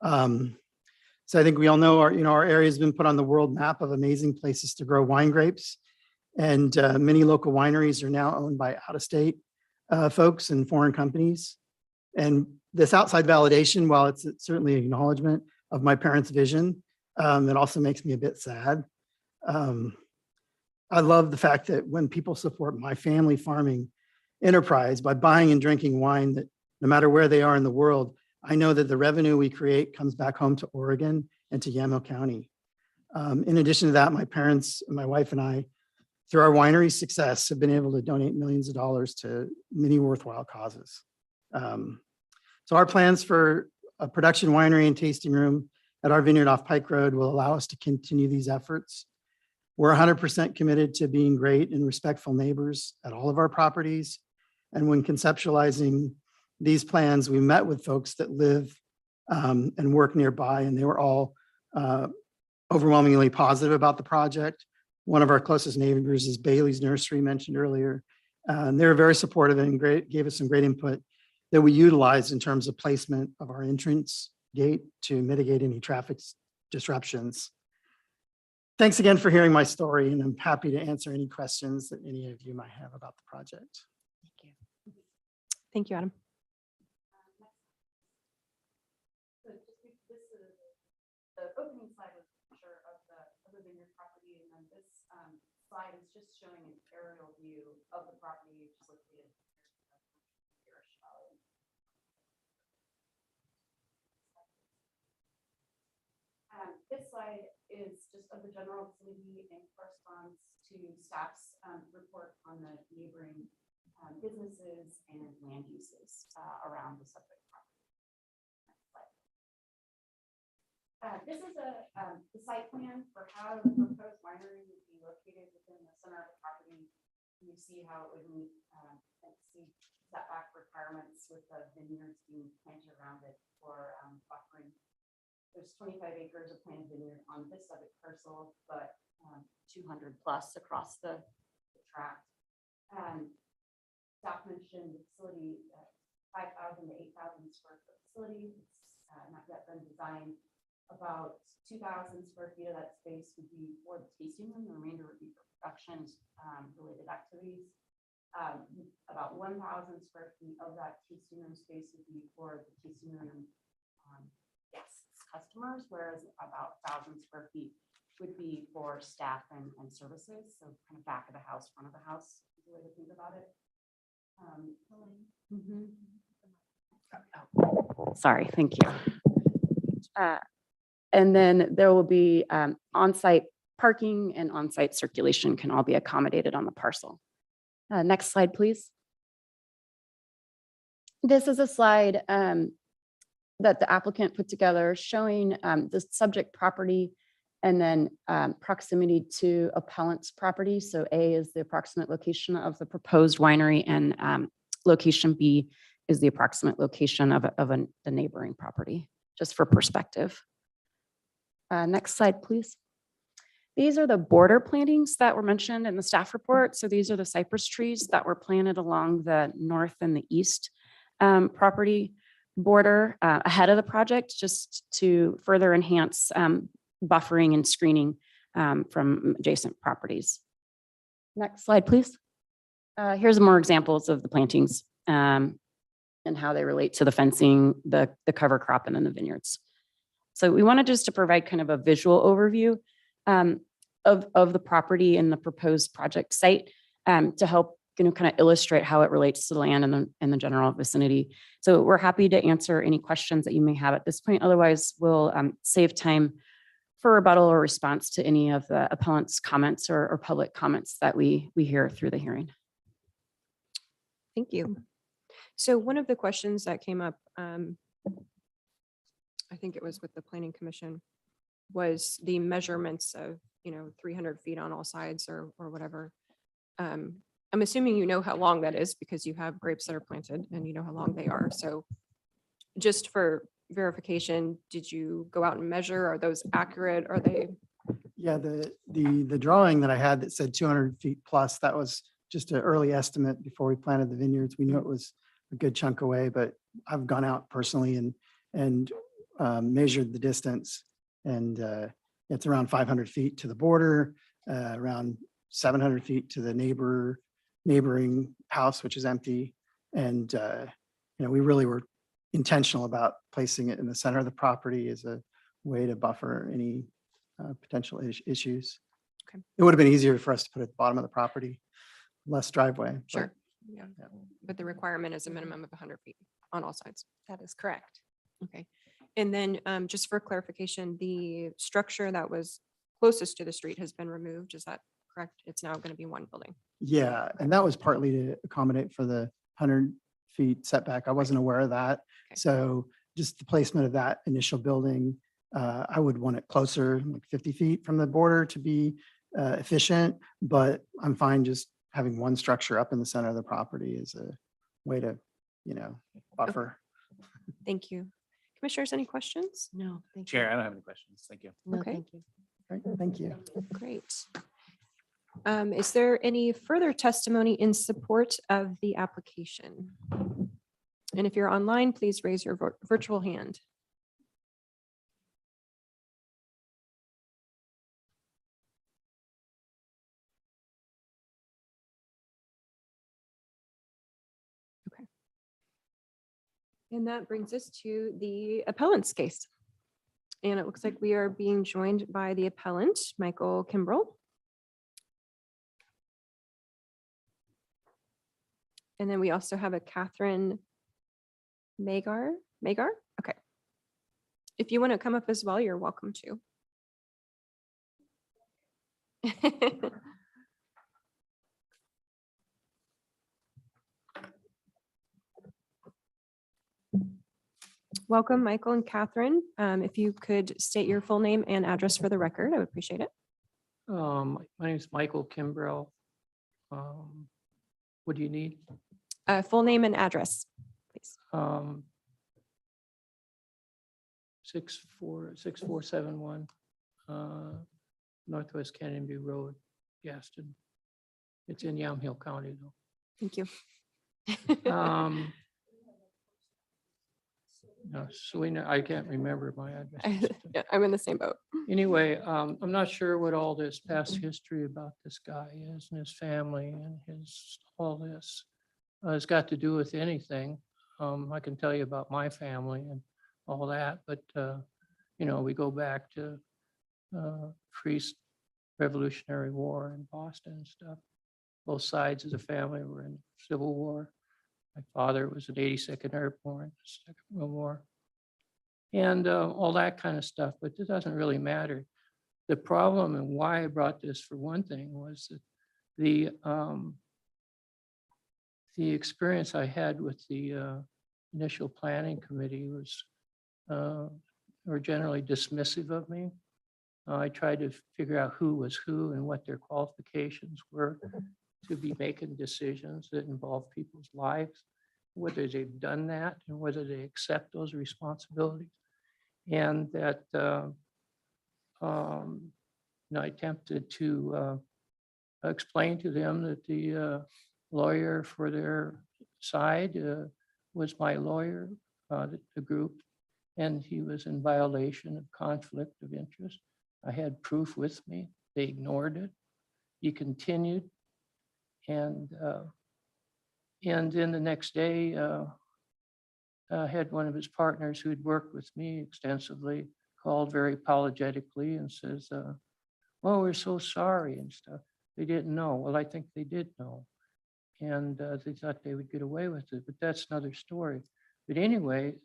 So I think we all know our area has been put on the world map of amazing places to grow wine grapes. And many local wineries are now owned by out-of-state folks and foreign companies. And this outside validation, while it's certainly an acknowledgement of my parents' vision, it also makes me a bit sad. I love the fact that when people support my family farming enterprise by buying and drinking wine, that no matter where they are in the world, I know that the revenue we create comes back home to Oregon and to Yama County. In addition to that, my parents, my wife and I, through our winery success, have been able to donate millions of dollars to many worthwhile causes. So our plans for a production winery and tasting room at our vineyard off Pike Road will allow us to continue these efforts. We're 100% committed to being great and respectful neighbors at all of our properties. And when conceptualizing these plans, we met with folks that live and work nearby, and they were all overwhelmingly positive about the project. One of our closest neighbors is Bailey's Nursery, mentioned earlier. And they were very supportive and gave us some great input that we utilized in terms of placement of our entrance gate to mitigate any traffic disruptions. Thanks again for hearing my story, and I'm happy to answer any questions that any of you might have about the project. Thank you, Adam. So just this is the opening slide was a picture of the vineyard property, and then this slide is just showing an aerial view of the property, which is located here. This slide is just of the general vicinity and corresponds to staff's report on the neighboring businesses and land uses around the subject property. Next slide. This is the site plan for how the proposed winery would be located within the center of the property. You see how it would meet setback requirements with the vineyards being planted around it for buffering. There's 25 acres of planted vineyard on this subject parcel, but 200 plus across the tract. Staff mentioned the facility, 5,000 to 8,000 square foot facility. It's not yet been designed. About 2,000 square feet of that space would be for the tasting room. The remainder would be for production related activities. About 1,000 square feet of that tasting room space would be for the tasting room guests, customers, whereas about 1,000 square feet would be for staff and services. So kind of back of the house, front of the house is the way to think about it. Sorry, thank you. And then there will be on-site parking and on-site circulation can all be accommodated on the parcel. Next slide, please. This is a slide that the applicant put together showing the subject property and then proximity to appellant's property. So A is the approximate location of the proposed winery, and location B is the approximate location of the neighboring property, just for perspective. Next slide, please. These are the border plantings that were mentioned in the staff report. So these are the cypress trees that were planted along the north and the east property border ahead of the project, just to further enhance buffering and screening from adjacent properties. Next slide, please. Here's more examples of the plantings and how they relate to the fencing, the cover crop, and then the vineyards. So we wanted just to provide kind of a visual overview of the property and the proposed project site to help kind of illustrate how it relates to the land and the general vicinity. So we're happy to answer any questions that you may have at this point. Otherwise, we'll save time for rebuttal or response to any of the appellant's comments or public comments that we hear through the hearing. Thank you. So one of the questions that came up, I think it was with the planning commission, was the measurements of, 300 feet on all sides or whatever. I'm assuming you know how long that is because you have grapes that are planted and you know how long they are. So just for verification, did you go out and measure? Are those accurate? Are they? Yeah, the drawing that I had that said 200 feet plus, that was just an early estimate before we planted the vineyards. We knew it was a good chunk away, but I've gone out personally and measured the distance, and it's around 500 feet to the border, around 700 feet to the neighboring house, which is empty. And we really were intentional about placing it in the center of the property as a way to buffer any potential issues. Okay. It would have been easier for us to put it at the bottom of the property, less driveway. but- Sure. Yeah. But the requirement is a minimum of 100 feet on all sides. That is correct. Okay. And then just for clarification, the structure that was closest to the street has been removed. Is that correct? It's now going to be one building. Yeah, and that was partly to accommodate for the 100 feet setback. I wasn't aware of that. Okay. So just the placement of that initial building, I would want it closer, like 50 feet from the border to be efficient, but I'm fine just having one structure up in the center of the property is a way to, buffer. Thank you. Commissioners, any questions? No, thank you. Chair, I don't have any questions. Thank you. No, Okay. thank you. Right, thank you. Great. Is there any further testimony in support of the application? And if you're online, please raise your virtual hand. Okay. And that brings us to the appellant's case. And it looks like we are being joined by the appellant, Michael Kimbrell. And then we also have a Catherine Magar. Okay. If you want to come up as well, you're welcome to. Welcome, Michael and Catherine. If you could state your full name and address for the record, I would appreciate it. My name is Michael Kimbrell. What do you need? Full name and address, please. 6471 Northwest Canonby Road, Gaston. It's in Yamhill County though. Thank you. No, Selena, I can't remember my address. Yeah, I'm in the same boat. Anyway, I'm not sure what all this past history about this guy is and his family and all this has got to do with anything. I can tell you about my family and all that, but we go back to pre-Revolutionary War in Boston and stuff. Both sides of the family were in Civil War. My father was in 82nd Airborne, Second World War, and all that kind of stuff, but it doesn't really matter. The problem and why I brought this for one thing was that the experience I had with the initial planning committee was were generally dismissive of me. I tried to figure out who was who and what their qualifications were to be making decisions that involve people's lives, whether they've done that and whether they accept those responsibilities. And that I attempted to explain to them that the lawyer for their side was my lawyer, the group, and he was in violation of conflict of interest. I had proof with me. They ignored it. He continued. And then the next day, I had one of his partners who'd worked with me extensively called very apologetically and says, well, we're so sorry and stuff. They didn't know. Well, I think they did know. And they thought they would get away with it, but that's another story. But anyway,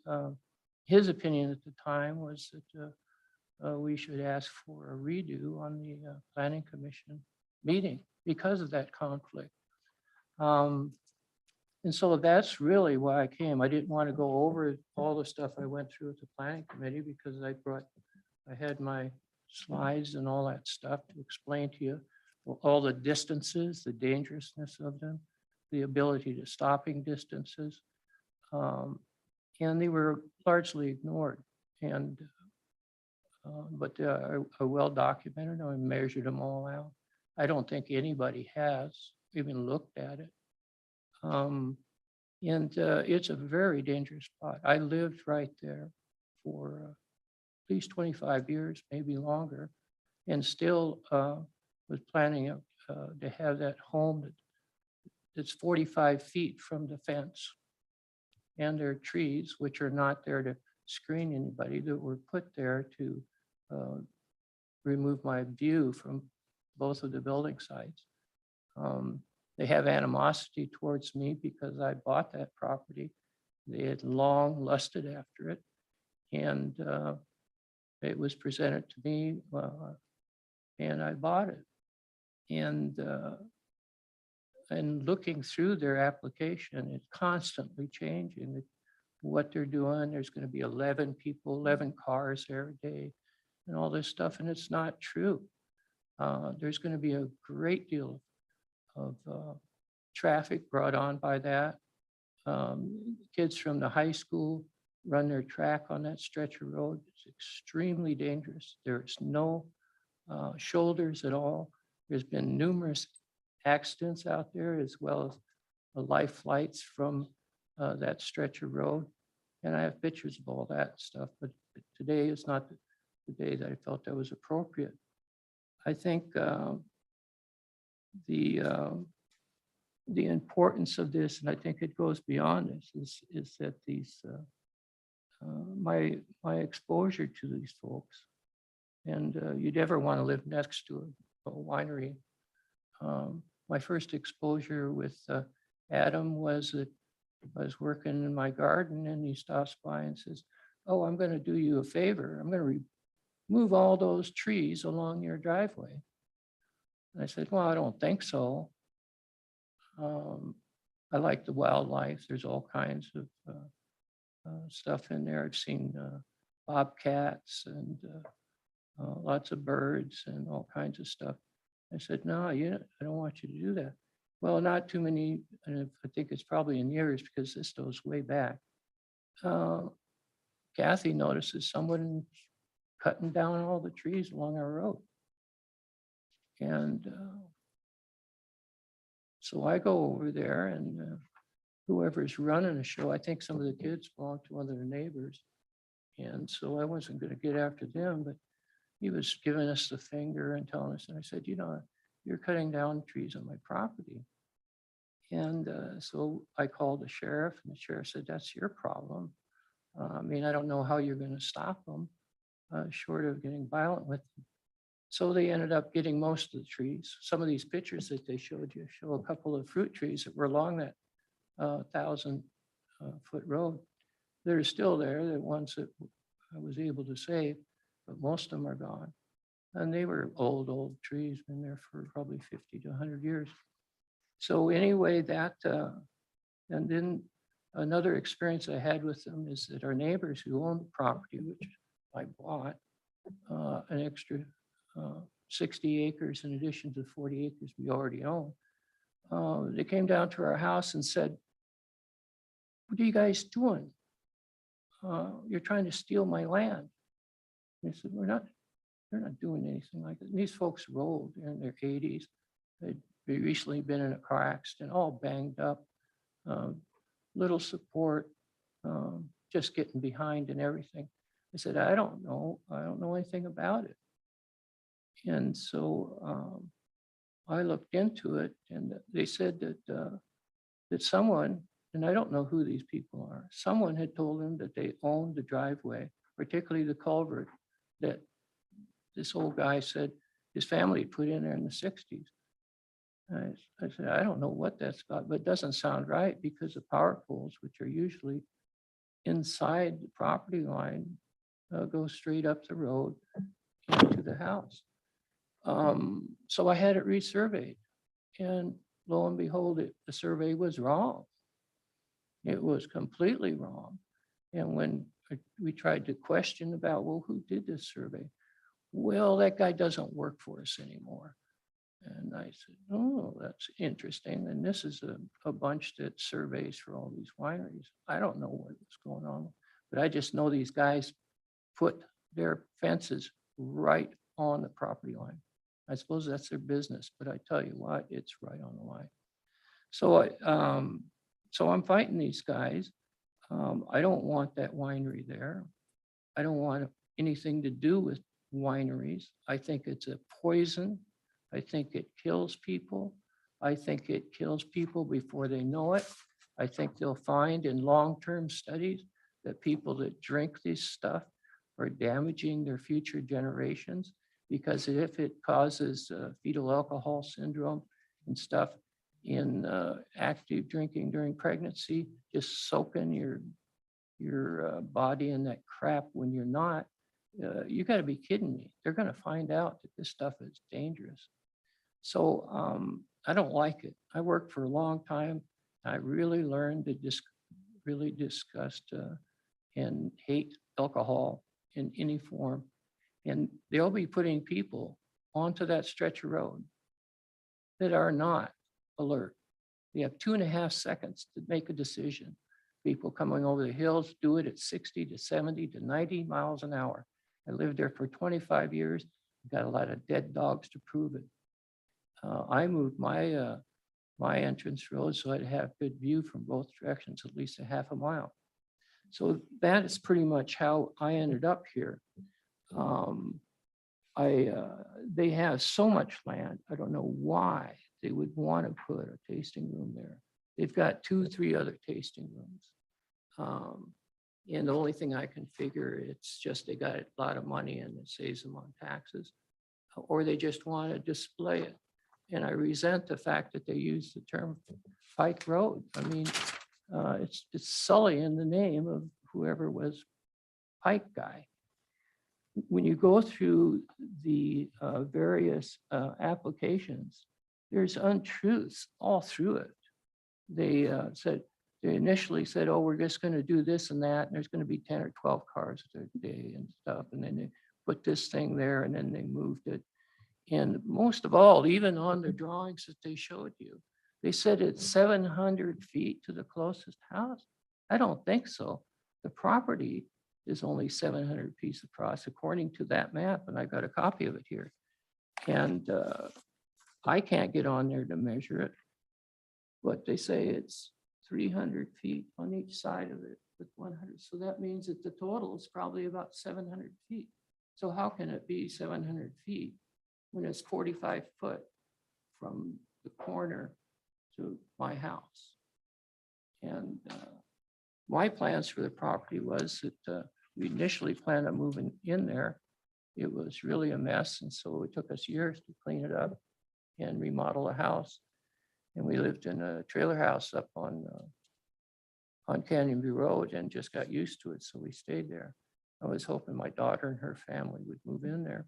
his opinion at the time was that we should ask for a redo on the planning commission meeting because of that conflict. And so that's really why I came. I didn't want to go over all the stuff I went through at the planning committee because I had my slides and all that stuff to explain to you all the distances, the dangerousness of them, the ability to stopping distances. And they were largely ignored. And but they are well documented. I measured them all out. I don't think anybody has even looked at it. And it's a very dangerous spot. I lived right there for at least 25 years, maybe longer, and still was planning to have that home that's 45 feet from the fence. And there are trees which are not there to screen anybody, that were put there to remove my view from both of the building sites. They have animosity towards me because I bought that property. They had long lusted after it, and it was presented to me, and I bought it. And looking through their application, it's constantly changing what they're doing. There's going to be 11 people, 11 cars every day, and all this stuff, and it's not true. There's going to be a great deal of traffic brought on by that. Kids from the high school run their track on that stretch of road. It's extremely dangerous. There's no shoulders at all. There's been numerous accidents out there, as well as life flights from that stretch of road. And I have pictures of all that stuff, but today is not the day that I felt that was appropriate. I think the importance of this, and I think it goes beyond this, is that these my exposure to these folks, and you'd ever want to live next to a winery. My first exposure with Adam was that I was working in my garden, and he stops by and says, "Oh, I'm going to do you a favor. I'm going to remove all those trees along your driveway." And I said, "Well, I don't think so. I like the wildlife. There's all kinds of stuff in there. I've seen bobcats and lots of birds and all kinds of stuff." I said, "No, I don't want you to do that." "Well, not too many. And I think it's probably in years, because this goes way back. Kathy notices someone cutting down all the trees along our road." And so I go over there, and whoever's running the show, I think some of the kids belong to one of their neighbors. And so I wasn't going to get after them, but he was giving us the finger and telling us, and I said, "You're cutting down trees on my property." And so I called the sheriff, and the sheriff said, "That's your problem. I mean, I don't know how you're going to stop them, short of getting violent with them." So they ended up getting most of the trees. Some of these pictures that they showed you show a couple of fruit trees that were along that 1,000-foot road. They're still there, the ones that I was able to save, but most of them are gone. And they were old trees, been there for probably 50 to 100 years. So anyway, and then another experience I had with them is that our neighbors who own the property, which I bought, an extra 60 acres in addition to the 40 acres we already own, they came down to our house and said, "What are you guys doing? You're trying to steal my land." And I said, "They're not doing anything like that." And these folks are old, they're in their 80s. They'd recently been in a car accident, all banged up, little support, just getting behind and everything. I said, I don't know anything about it." And so I looked into it, and they said that someone, and I don't know who these people are, someone had told them that they owned the driveway, particularly the culvert that this old guy said his family put in there in the 60s. I said, I don't know what that's about, but it doesn't sound right, because the power poles, which are usually inside the property line, go straight up the road into the house. So I had it resurveyed, and lo and behold, the survey was wrong. It was completely wrong. And when we tried to question about, well, who did this survey? Well, that guy doesn't work for us anymore. And I said, oh, that's interesting. And this is a bunch that surveys for all these wineries. I don't know what's going on, but I just know these guys put their fences right on the property line. I suppose that's their business, but I tell you what, it's right on the line. So so I'm fighting these guys. I don't want that winery there. I don't want anything to do with wineries. I think it's a poison. I think it kills people. I think it kills people before they know it. I think they'll find in long-term studies that people that drink this stuff are damaging their future generations, because if it causes fetal alcohol syndrome and stuff in active drinking during pregnancy, just soaking your body in that crap when you're not, you got to be kidding me. They're going to find out that this stuff is dangerous. So I don't like it. I worked for a long time. I really learned to really disgust and hate alcohol in any form. And they'll be putting people onto that stretch of road that are not alert. They have 2.5 seconds to make a decision. People coming over the hills do it at 60 to 70 to 90 miles an hour. I lived there for 25 years. Got a lot of dead dogs to prove it. I moved my entrance road so I'd have good view from both directions, at least a half a mile. So that is pretty much how I ended up here. They have so much land. I don't know why they would want to put a tasting room there. They've got 2 or 3 other tasting rooms. And the only thing I can figure, it's just they got a lot of money and it saves them on taxes, or they just want to display it. And I resent the fact that they use the term Pike Road. I mean, it's sullying the name of whoever was Pike guy. When you go through the various applications, there's untruths all through it. They initially said, oh, we're just going to do this and that, and there's going to be 10 or 12 cars a day and stuff. And then they put this thing there, and then they moved it. And most of all, even on the drawings that they showed you, they said it's 700 feet to the closest house. I don't think so. The property is only 700 feet across according to that map, and I got a copy of it here. And I can't get on there to measure it, but they say it's 300 feet on each side of it with 100. So that means that the total is probably about 700 feet. So how can it be 700 feet when it's 45 foot from the corner to my house? And my plans for the property was that we initially planned on moving in there. It was really a mess, and so it took us years to clean it up and remodel the house. And we lived in a trailer house up on Canyon View Road and just got used to it, so we stayed there. I was hoping my daughter and her family would move in there.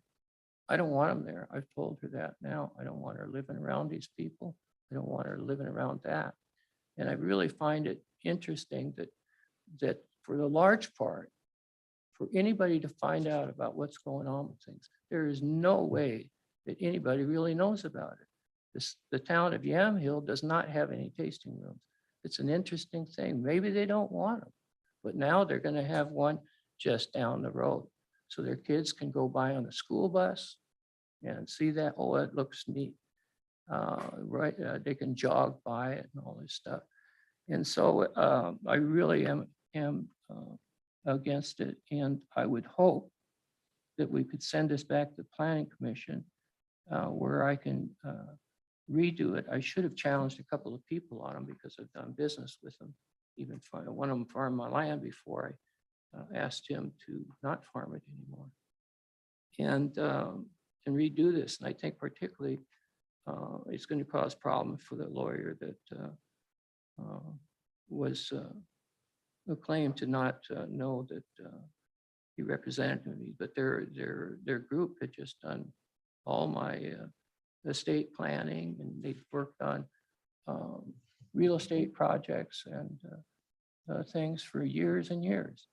I don't want them there. I've told her that now. I don't want her living around these people. I don't want her living around that. And I really find it interesting that for the large part, for anybody to find out about what's going on with things, there is no way that anybody really knows about it. The town of Yamhill does not have any tasting rooms. It's an interesting thing. Maybe they don't want them, but now they're going to have one just down the road. So their kids can go by on a school bus and see that, oh, it looks neat. Right, they can jog by it and all this stuff. And so I really am against it. And I would hope that we could send this back to the Planning Commission where I can redo it. I should have challenged a couple of people on them because I've done business with them. Even one of them farmed my land before I asked him to not farm it anymore. And redo this. And I think particularly it's going to cause problems for the lawyer that was claimed to not know that he represented me, but their group had just done all my estate planning, and they've worked on real estate projects and things for years and years.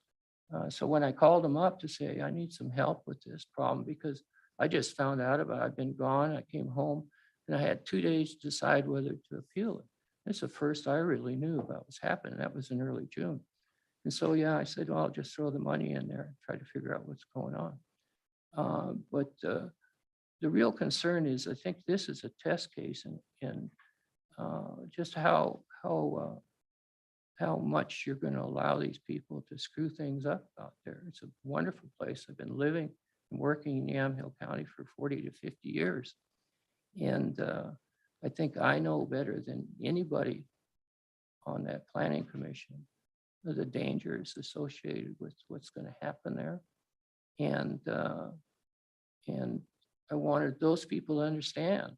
So when I called them up to say, I need some help with this problem, because I just found out about it. I've been gone. I came home and I had 2 days to decide whether to appeal it. That's the first I really knew about what's happening. That was in early June. And so, yeah, I said, well, I'll just throw the money in there and try to figure out what's going on. But the real concern is, I think this is a test case in just how much you're going to allow these people to screw things up out there. It's a wonderful place. I've been living and working in Yamhill County for 40 to 50 years. And I think I know better than anybody on that planning commission the dangers associated with what's going to happen there. And I wanted those people to understand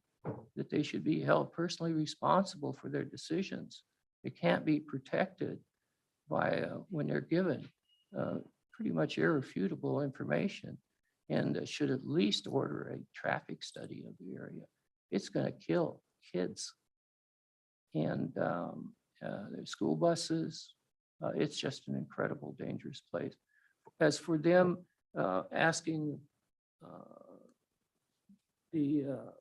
that they should be held personally responsible for their decisions. They can't be protected by when they're given pretty much irrefutable information, and should at least order a traffic study of the area. It's going to kill kids and their school buses. It's just an incredible, dangerous place. As for them asking the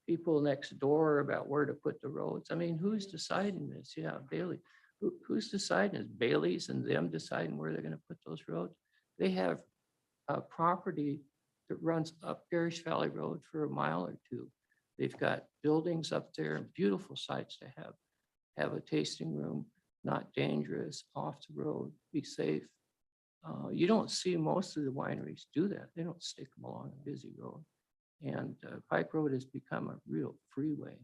people next door about where to put the roads, I mean, who's deciding this? Yeah, Bailey. Who's deciding? Is Bailey's and them deciding where they're going to put those roads? They have a property that runs up Garish Valley Road for a mile or two. They've got buildings up there and beautiful sites to have a tasting room, not dangerous, off the road, be safe. You don't see most of the wineries do that. They don't stick them along a busy road. And Pike Road has become a real freeway.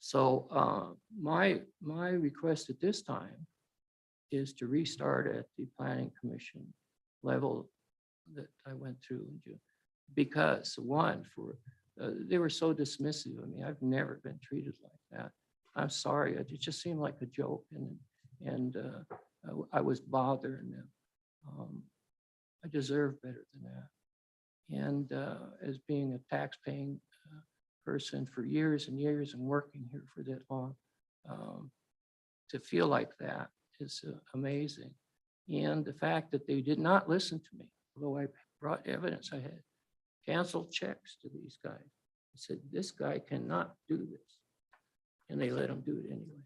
So my request at this time is to restart at the Planning Commission level that I went through in June. Because one, they were so dismissive of me. I've never been treated like that. I'm sorry, it just seemed like a joke, and I was bothering them. I deserve better than that. And as being a tax-paying person for years and years and working here for that long, to feel like that is amazing. And the fact that they did not listen to me, although I brought evidence, I had canceled checks to these guys. I said, this guy cannot do this. And they let him do it anyway.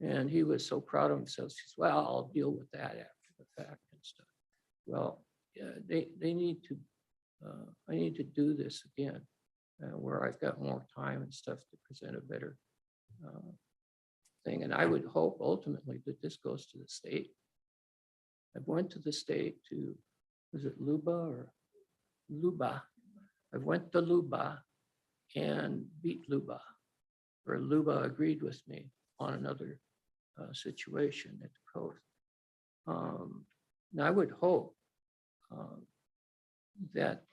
And he was so proud of himself. He says, well, I'll deal with that after the fact and stuff. Well, they need to, I need to do this again, where I've got more time and stuff to present a better thing. And I would hope ultimately that this goes to the state. I went to the state to, was it Luba or Luba? I went to Luba and beat Luba, or Luba agreed with me on another situation at the coast. Now I would hope that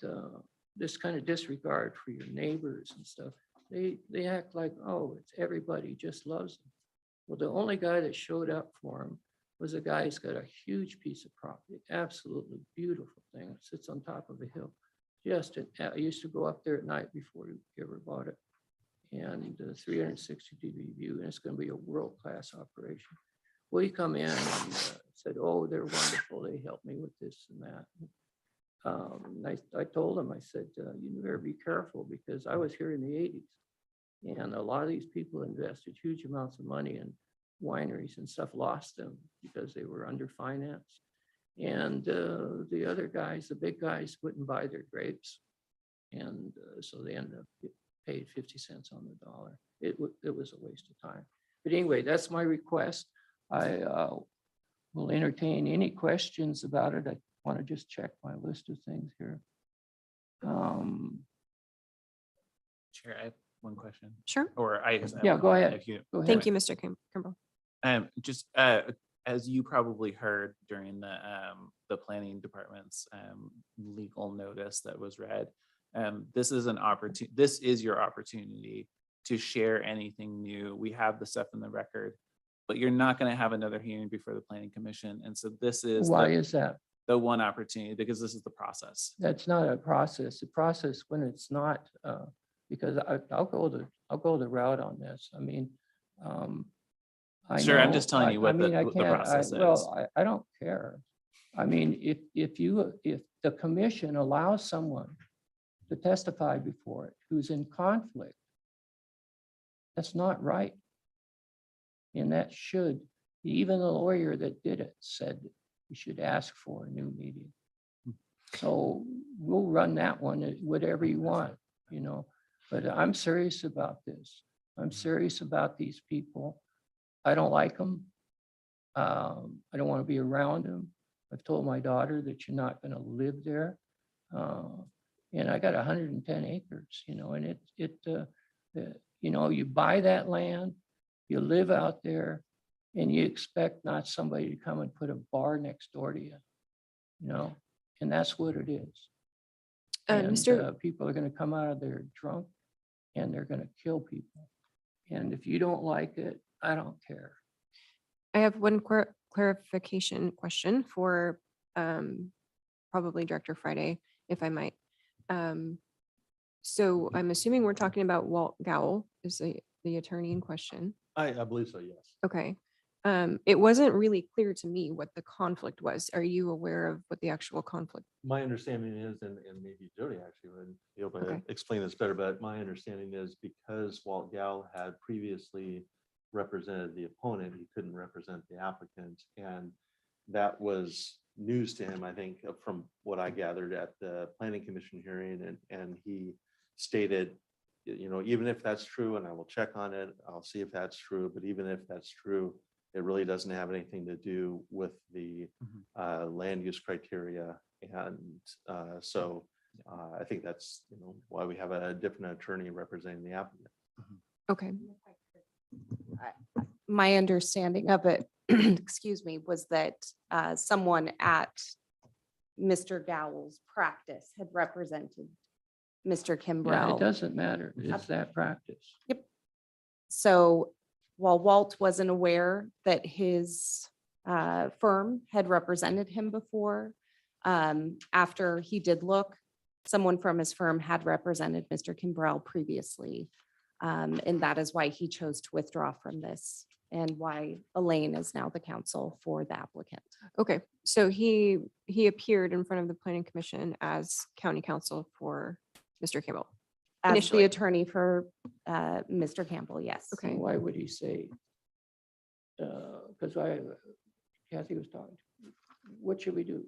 this kind of disregard for your neighbors and stuff, they act like, oh, it's everybody just loves them. Well, the only guy that showed up for him was a guy who's got a huge piece of property, absolutely beautiful thing. It sits on top of a hill. I used to go up there at night before he ever bought it. And 360-degree view, and it's going to be a world-class operation. Well, he come in and said, oh, they're wonderful. They helped me with this and that. I told him, I said, you better be careful, because I was here in the 80s. And a lot of these people invested huge amounts of money in wineries and stuff, lost them because they were underfinanced. And the other guys, the big guys, wouldn't buy their grapes. And so they ended up paid 50 cents on the dollar. It was a waste of time. But anyway, that's my request. I will entertain any questions about it. I want to just check my list of things here. Chair, I have one question. Sure. Or I guess I have Yeah, one go comment ahead. if you- Go ahead. Thank you, Mr. Kimball. Just as you probably heard during the planning department's legal notice that was read, this is an opportunity. This is your opportunity to share anything new. We have the stuff in the record, but you're not going to have another hearing before the planning commission, and so this is Why is that? the one opportunity, because this is the process. That's not a process. The process when it's not, because I'll go the route on this. I mean, I Sure, I'm know- just telling you what mean, the I what the can't- process is. Well, I don't care. I mean, if the commission allows someone to testify before it who's in conflict, that's not right. And that should, even the lawyer that did it said you should ask for a new meeting. So we'll run that one, whatever you want, you know, but I'm serious about this. I'm serious about these people. I don't like them. I don't want to be around them. I've told my daughter that you're not going to live there. And I got 110 acres, you know, and you know, you buy that land, you live out there, and you expect not somebody to come and put a bar next door to you, you know, and that's what it is. And people are going to come out of there drunk and they're going to kill people. And if you don't like it, I don't care. I have one clarification question for probably Director Friday, if I might. So I'm assuming we're talking about Walt Gowell is the attorney in question. I believe so, yes. Okay. It wasn't really clear to me what the conflict was. Are you aware of what the actual conflict? My understanding is, and maybe Jody actually would be able to Okay. explain this better, but my understanding is because Walt Gall had previously represented the opponent, he couldn't represent the applicant. And that was news to him, I think, from what I gathered at the Planning Commission hearing. And he stated, you know, even if that's true, and I will check on it, I'll see if that's true, but even if that's true, it really doesn't have anything to do with the land use criteria. And so I think that's, you know, why we have a different attorney representing the applicant. Okay. My understanding of it, excuse me, was that someone at Mr. Gowell's practice had represented Mr. Yeah, it Kimbrell. doesn't matter. It's that practice. So while Walt wasn't aware that his firm had represented him before, after he did look, someone from his firm had represented Mr. Kimbrell previously. And that is why he chose to withdraw from this and why Elaine is now the counsel for the applicant. Okay. So he appeared in front of the Planning Commission as county counsel for Mr. Campbell. As the Initially. attorney for Mr. Campbell, yes. Okay. Why would he say? Because Kathy was talking, what should we do?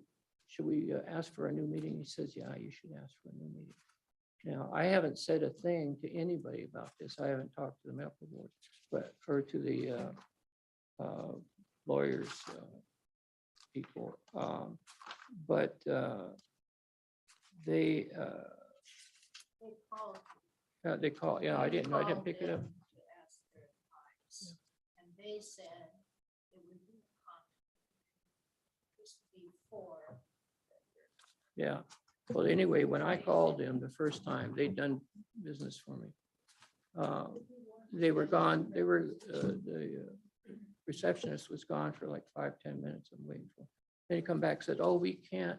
Should we ask for a new meeting? He says, yeah, you should ask for a new meeting. Now, I haven't said a thing to anybody about this. I haven't talked to the medical board, or to the lawyers people. But they call, yeah, I didn't pick it up. And they said it would be before. Yeah. Well, anyway, when I called them the first time, they'd done business for me. They were gone. The receptionist was gone for like 5-10 minutes. I'm waiting for. Then he come back and said, "Oh, we can't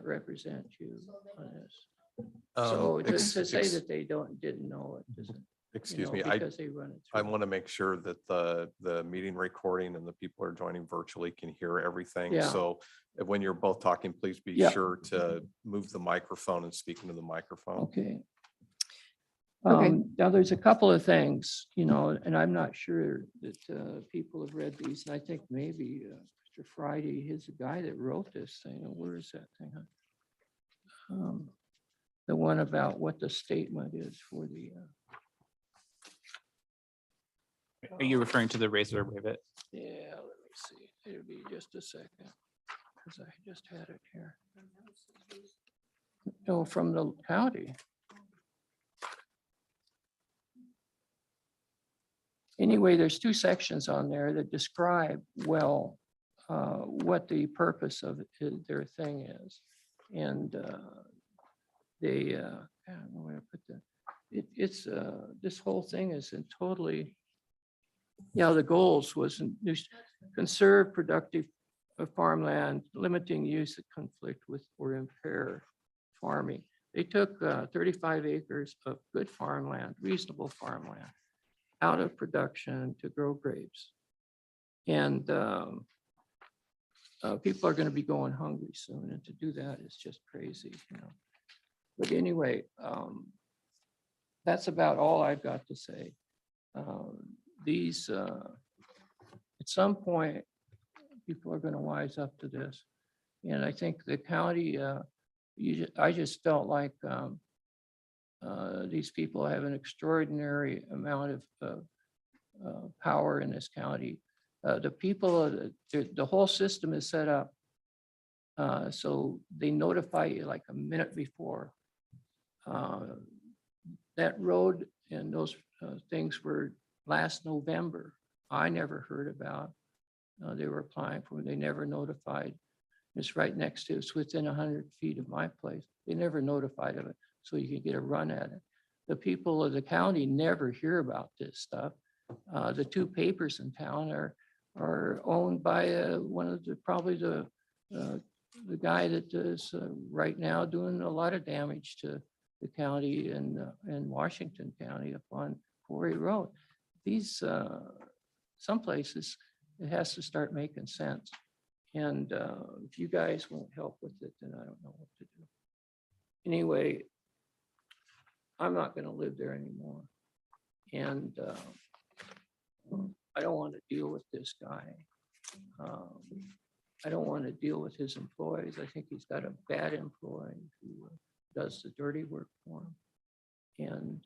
represent you on this." So just to say that they didn't know it doesn't. Excuse you me, know, because they run it I through. want to make sure that the meeting recording and the people who are joining virtually can hear everything. Yeah. So when you're both talking, please be Yeah. sure to move the microphone and speak into the microphone. Okay. Okay. Now, there's a couple of things, you know, and I'm not sure that people have read these, and I think maybe Mr. Friday, he's the guy that wrote this thing. Where is that thing? The one about what the statement is for the. Are you referring to the razor rivet? Yeah, let me see. It'll be just a second, because I just had it here. No, from the county. Anyway, there's 2 sections on there that describe well what the purpose of their thing is. And they, I don't know where to put that. It's this whole thing is in totally, yeah, the goals was conserve productive of farmland, limiting use that conflict with or impair farming. They took 35 acres of good farmland, reasonable farmland, out of production to grow grapes. And people are going to be going hungry soon, and to do that is just crazy, you know. But anyway, that's about all I've got to say. At some point, people are going to wise up to this. And I think the county, I just felt like these people have an extraordinary amount of power in this county. The people, the whole system is set up so they notify you like a minute before. That road and those things were last November. I never heard about. They were applying for, they never notified. It's right next to, it's within 100 feet of my place. They never notified of it, so you can get a run at it. The people of the county never hear about this stuff. The two papers in town are owned by one of the, probably the guy that is right now doing a lot of damage to the county and Washington County up on Quarry Road. These, some places, it has to start making sense. And if you guys won't help with it, then I don't know what to do. Anyway, I'm not going to live there anymore. And I don't want to deal with this guy. I don't want to deal with his employees. I think he's got a bad employee who does the dirty work for him.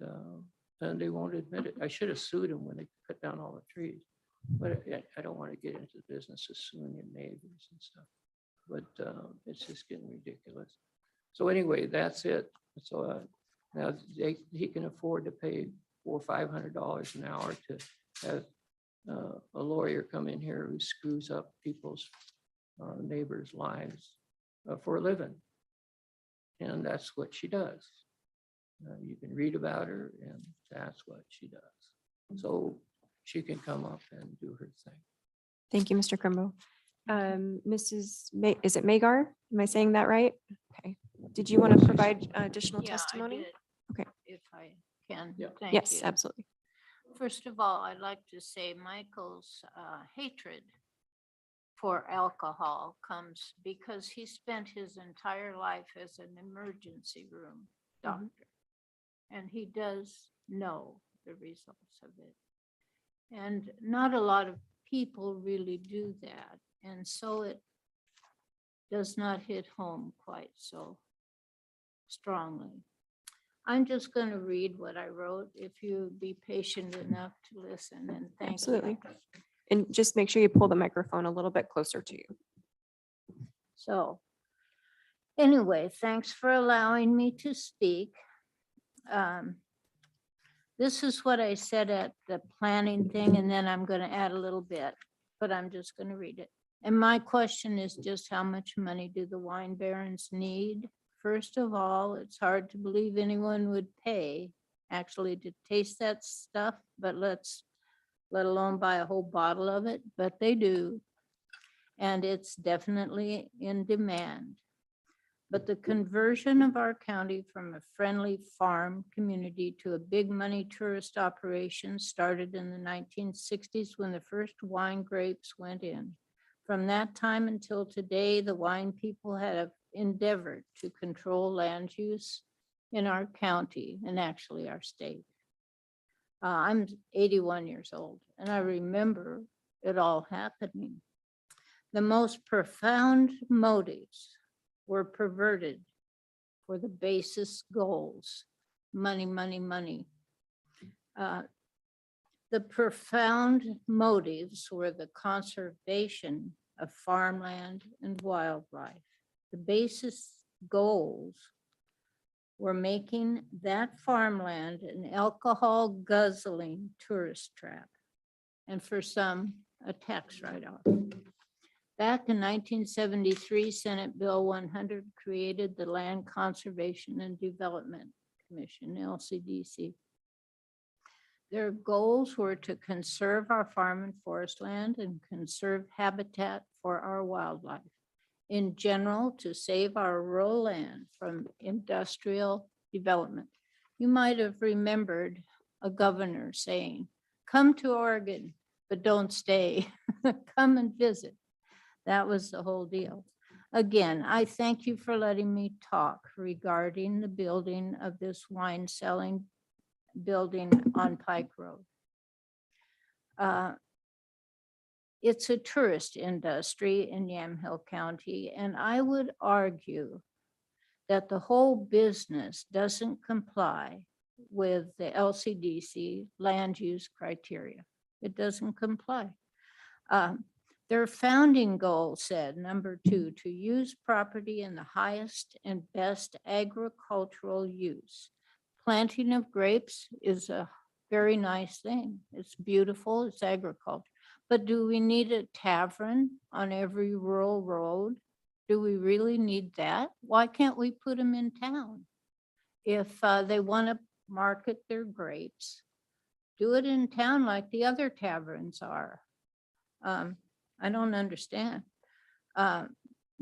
And they won't admit it. I should have sued him when they cut down all the trees. But I don't want to get into the business of suing your neighbors and stuff. But it's just getting ridiculous. So anyway, that's it. So now he can afford to pay $400 or $500 an hour to have a lawyer come in here who screws up people's neighbors' lives for a living. And that's what she does. You can read about her, and that's what she does. So she can come up and do her thing. Thank you, Mr. Crimbo. Is it Magar? Am I saying that right? Okay. Did you want to provide additional Yeah, I testimony? did, Okay. if I can. Yeah. Thank Yes, you. absolutely. First of all, I'd like to say Michael's hatred for alcohol comes because he spent his entire life as an emergency room doctor. And he does know the results of it. And not a lot of people really do that. And so it does not hit home quite so strongly. I'm just going to read what I wrote, if you'd be patient enough to listen, and thank Absolutely. you. And just make sure you pull the microphone a little bit closer to you. So anyway, thanks for allowing me to speak. This is what I said at the planning thing, and then I'm going to add a little bit, but I'm just going to read it. And my question is just how much money do the wine barons need? First of all, it's hard to believe anyone would pay actually to taste that stuff, but let alone buy a whole bottle of it, but they do. And it's definitely in demand. But the conversion of our county from a friendly farm community to a big money tourist operation started in the 1960s when the first wine grapes went in. From that time until today, the wine people have endeavored to control land use in our county and actually our state. I'm 81 years old and I remember it all happening. The most profound motives were perverted for the basest goals. Money, money, money. The profound motives were the conservation of farmland and wildlife. The basest goals were making that farmland an alcohol guzzling tourist trap, and for some, a tax write-off. Back in 1973, Senate Bill 100 created the Land Conservation and Development Commission, LCDC. Their goals were to conserve our farm and forest land and conserve habitat for our wildlife. In general, to save our rural land from industrial development. You might have remembered a governor saying, come to Oregon, but don't stay. Come and visit. That was the whole deal. Again, I thank you for letting me talk regarding the building of this wine selling building on Pike Road. It's a tourist industry in Yamhill County, and I would argue that the whole business doesn't comply with the LCDC land use criteria. It doesn't comply. Their founding goal said, number 2, to use property in the highest and best agricultural use. Planting of grapes is a very nice thing. It's beautiful, it's agriculture. But do we need a tavern on every rural road? Do we really need that? Why can't we put them in town? If they want to market their grapes, do it in town like the other taverns are. I don't understand.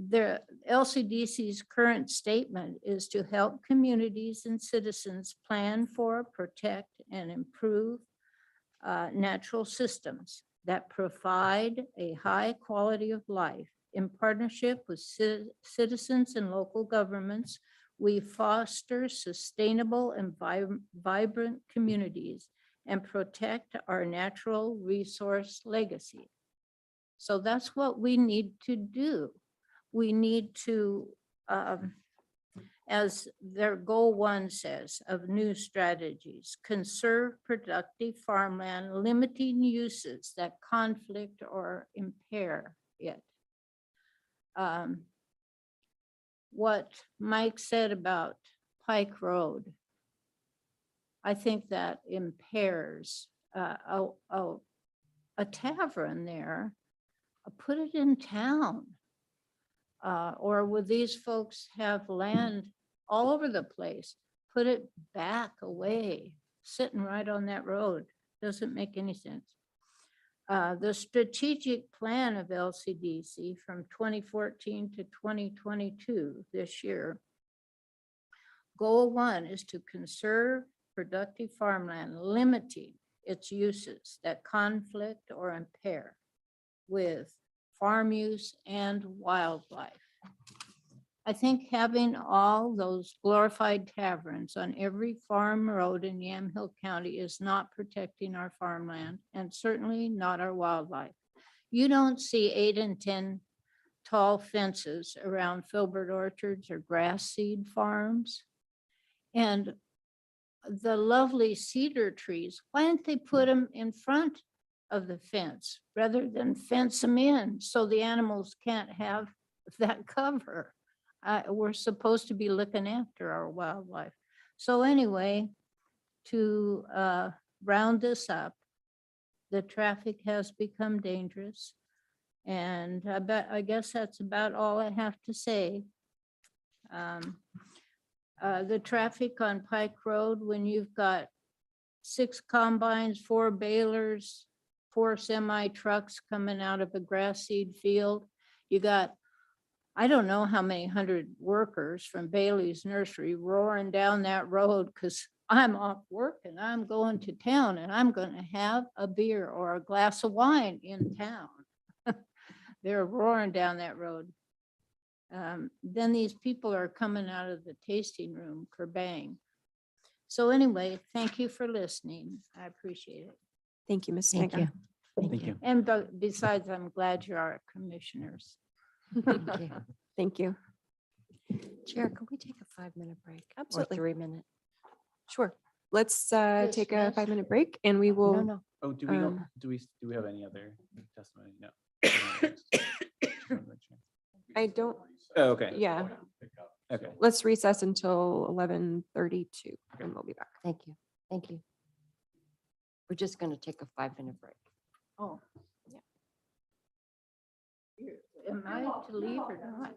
The LCDC's current statement is to help communities and citizens plan for, protect, and improve natural systems that provide a high quality of life. In partnership with citizens and local governments, we foster sustainable and vibrant communities and protect our natural resource legacy. So that's what we need to do. We need to, as their goal 1 says, of new strategies, conserve productive farmland, limiting uses that conflict or impair it. What Mike said about Pike Road, I think that impairs a tavern there. Put it in town. Or would these folks have land all over the place? Put it back away, sitting right on that road. Doesn't make any sense. The strategic plan of LCDC from 2014 to 2022 this year. Goal 1 is to conserve productive farmland, limiting its uses that conflict or impair with farm use and wildlife. I think having all those glorified taverns on every farm road in Yamhill County is not protecting our farmland and certainly not our wildlife. You don't see 8 and 10 tall fences around filbert orchards or grass seed farms. And the lovely cedar trees, why didn't they put them in front of the fence rather than fence them in so the animals can't have that cover? We're supposed to be looking after our wildlife. So anyway, to round this up, the traffic has become dangerous. And I guess that's about all I have to say. The traffic on Pike Road, when you've got 6 combines, 4 balers, 4 semi trucks coming out of a grass seed field, you got, I don't know how many 100 workers from Bailey's nursery roaring down that road because I'm off work and I'm going to town and I'm going to have a beer or a glass of wine in town. They're roaring down that road. Then these people are coming out of the tasting room, kerbang. So anyway, thank you for listening. I appreciate it. Thank you, Ms. Thank Snagger. you. Thank you. And besides, I'm glad you are commissioners. Thank you. Thank you. Chair, could we take a 5-minute break? Absolutely. Or 3-minute? Sure. Let's take a Dismiss. 5-minute break and we will. No, no. Oh, do we, Um, do we have any other testimony? No. I don't, Oh, okay. yeah, Okay. let's recess until 11:32 and we'll be back. Thank you. Thank you. We're just going to take a 5-minute break. Oh, yeah. Am I to leave or not?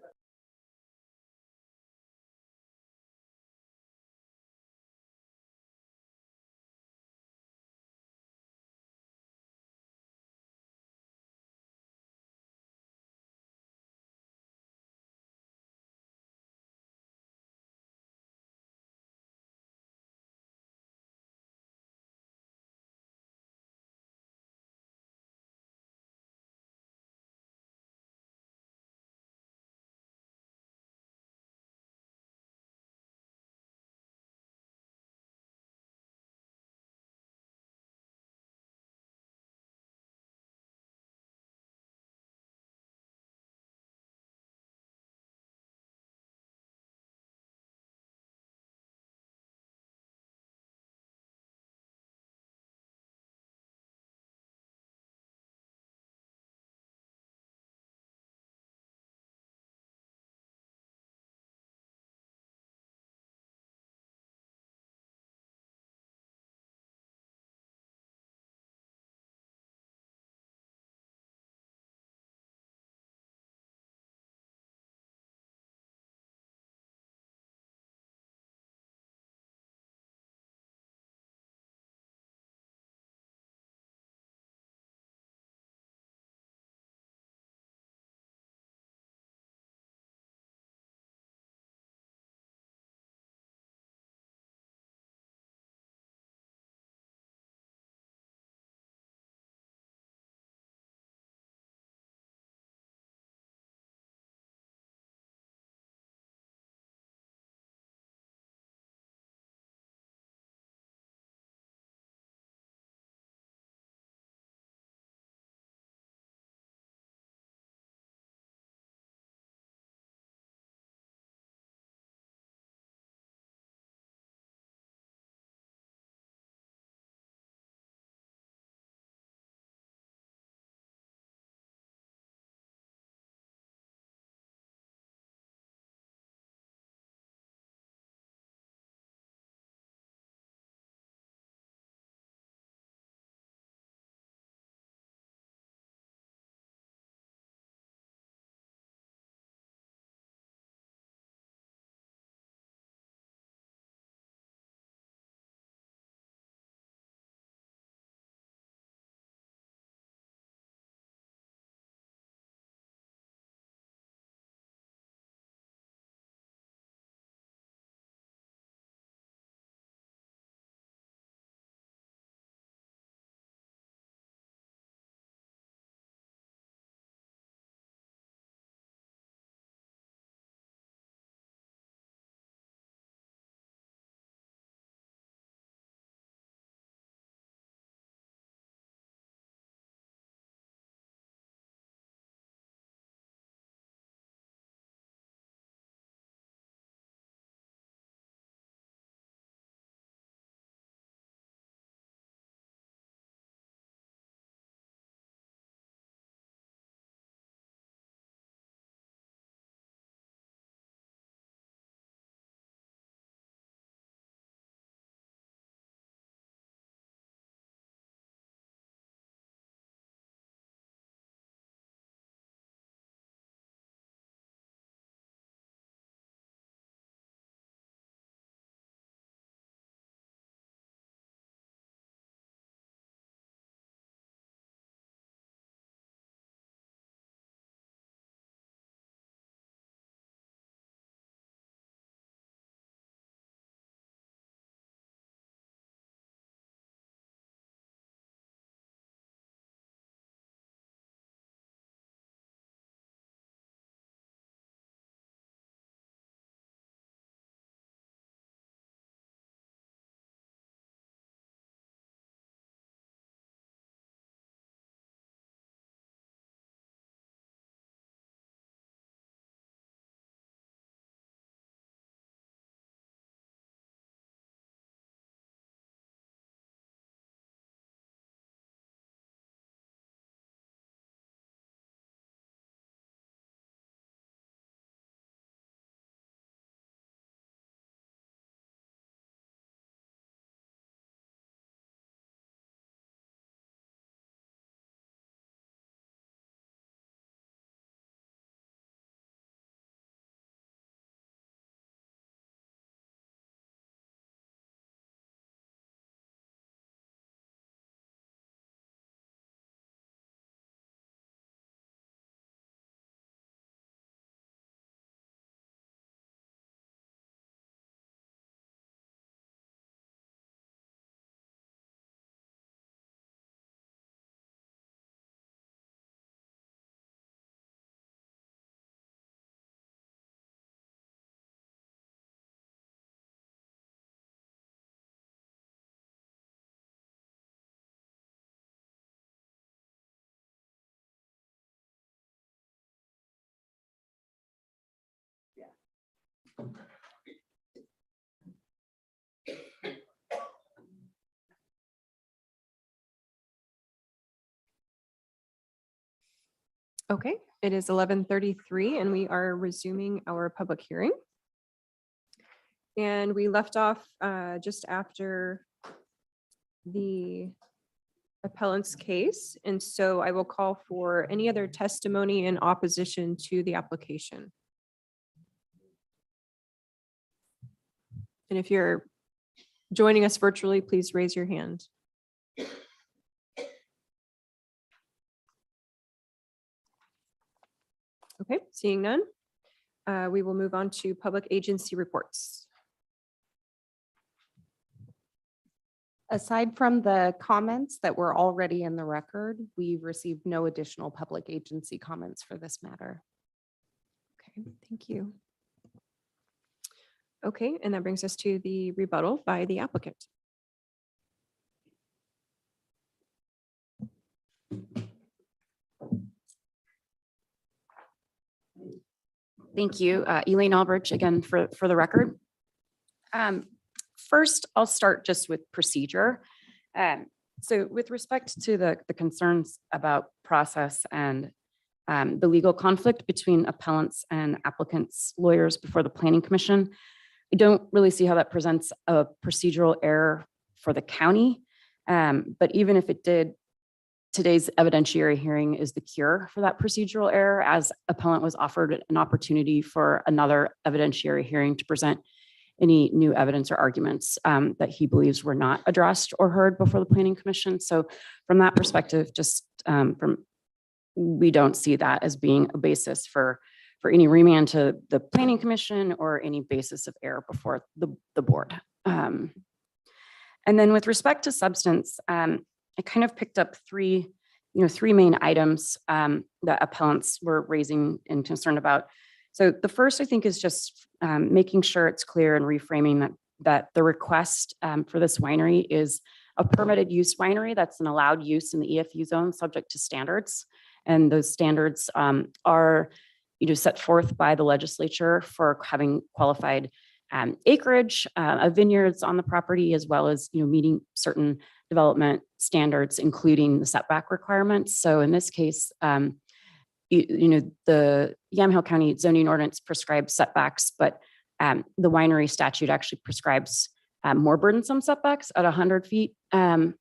Okay, it is 11:33 and we are resuming our public hearing. And we left off just after the appellant's case. And so I will call for any other testimony in opposition to the application. And if you're joining us virtually, please raise your hand. Okay, seeing none, we will move on to public agency reports. Aside from the comments that were already in the record, we received no additional public agency comments for this matter. Okay, thank you. Okay, and that brings us to the rebuttal by the applicant. Thank you. Elaine Albridge, again, for the record. First, I'll start just with procedure. So with respect to the concerns about process and the legal conflict between appellants and applicants' lawyers before the Planning Commission, I don't really see how that presents a procedural error for the county. But even if it did, today's evidentiary hearing is the cure for that procedural error, as appellant was offered an opportunity for another evidentiary hearing to present any new evidence or arguments that he believes were not addressed or heard before the Planning Commission. So from that perspective, just we don't see that as being a basis for any remand to the Planning Commission or any basis of error before the board. And then with respect to substance, I kind of picked up three main items that appellants were raising and concerned about. So the first, I think, is just making sure it's clear and reframing that the request for this winery is a permitted use winery that's an allowed use in the EFU zone subject to standards. And those standards are set forth by the legislature for having qualified acreage of vineyards on the property, as well as meeting certain development standards, including the setback requirements. So in this case, the Yama County zoning ordinance prescribes setbacks, but the winery statute actually prescribes more burdensome setbacks at 100 feet from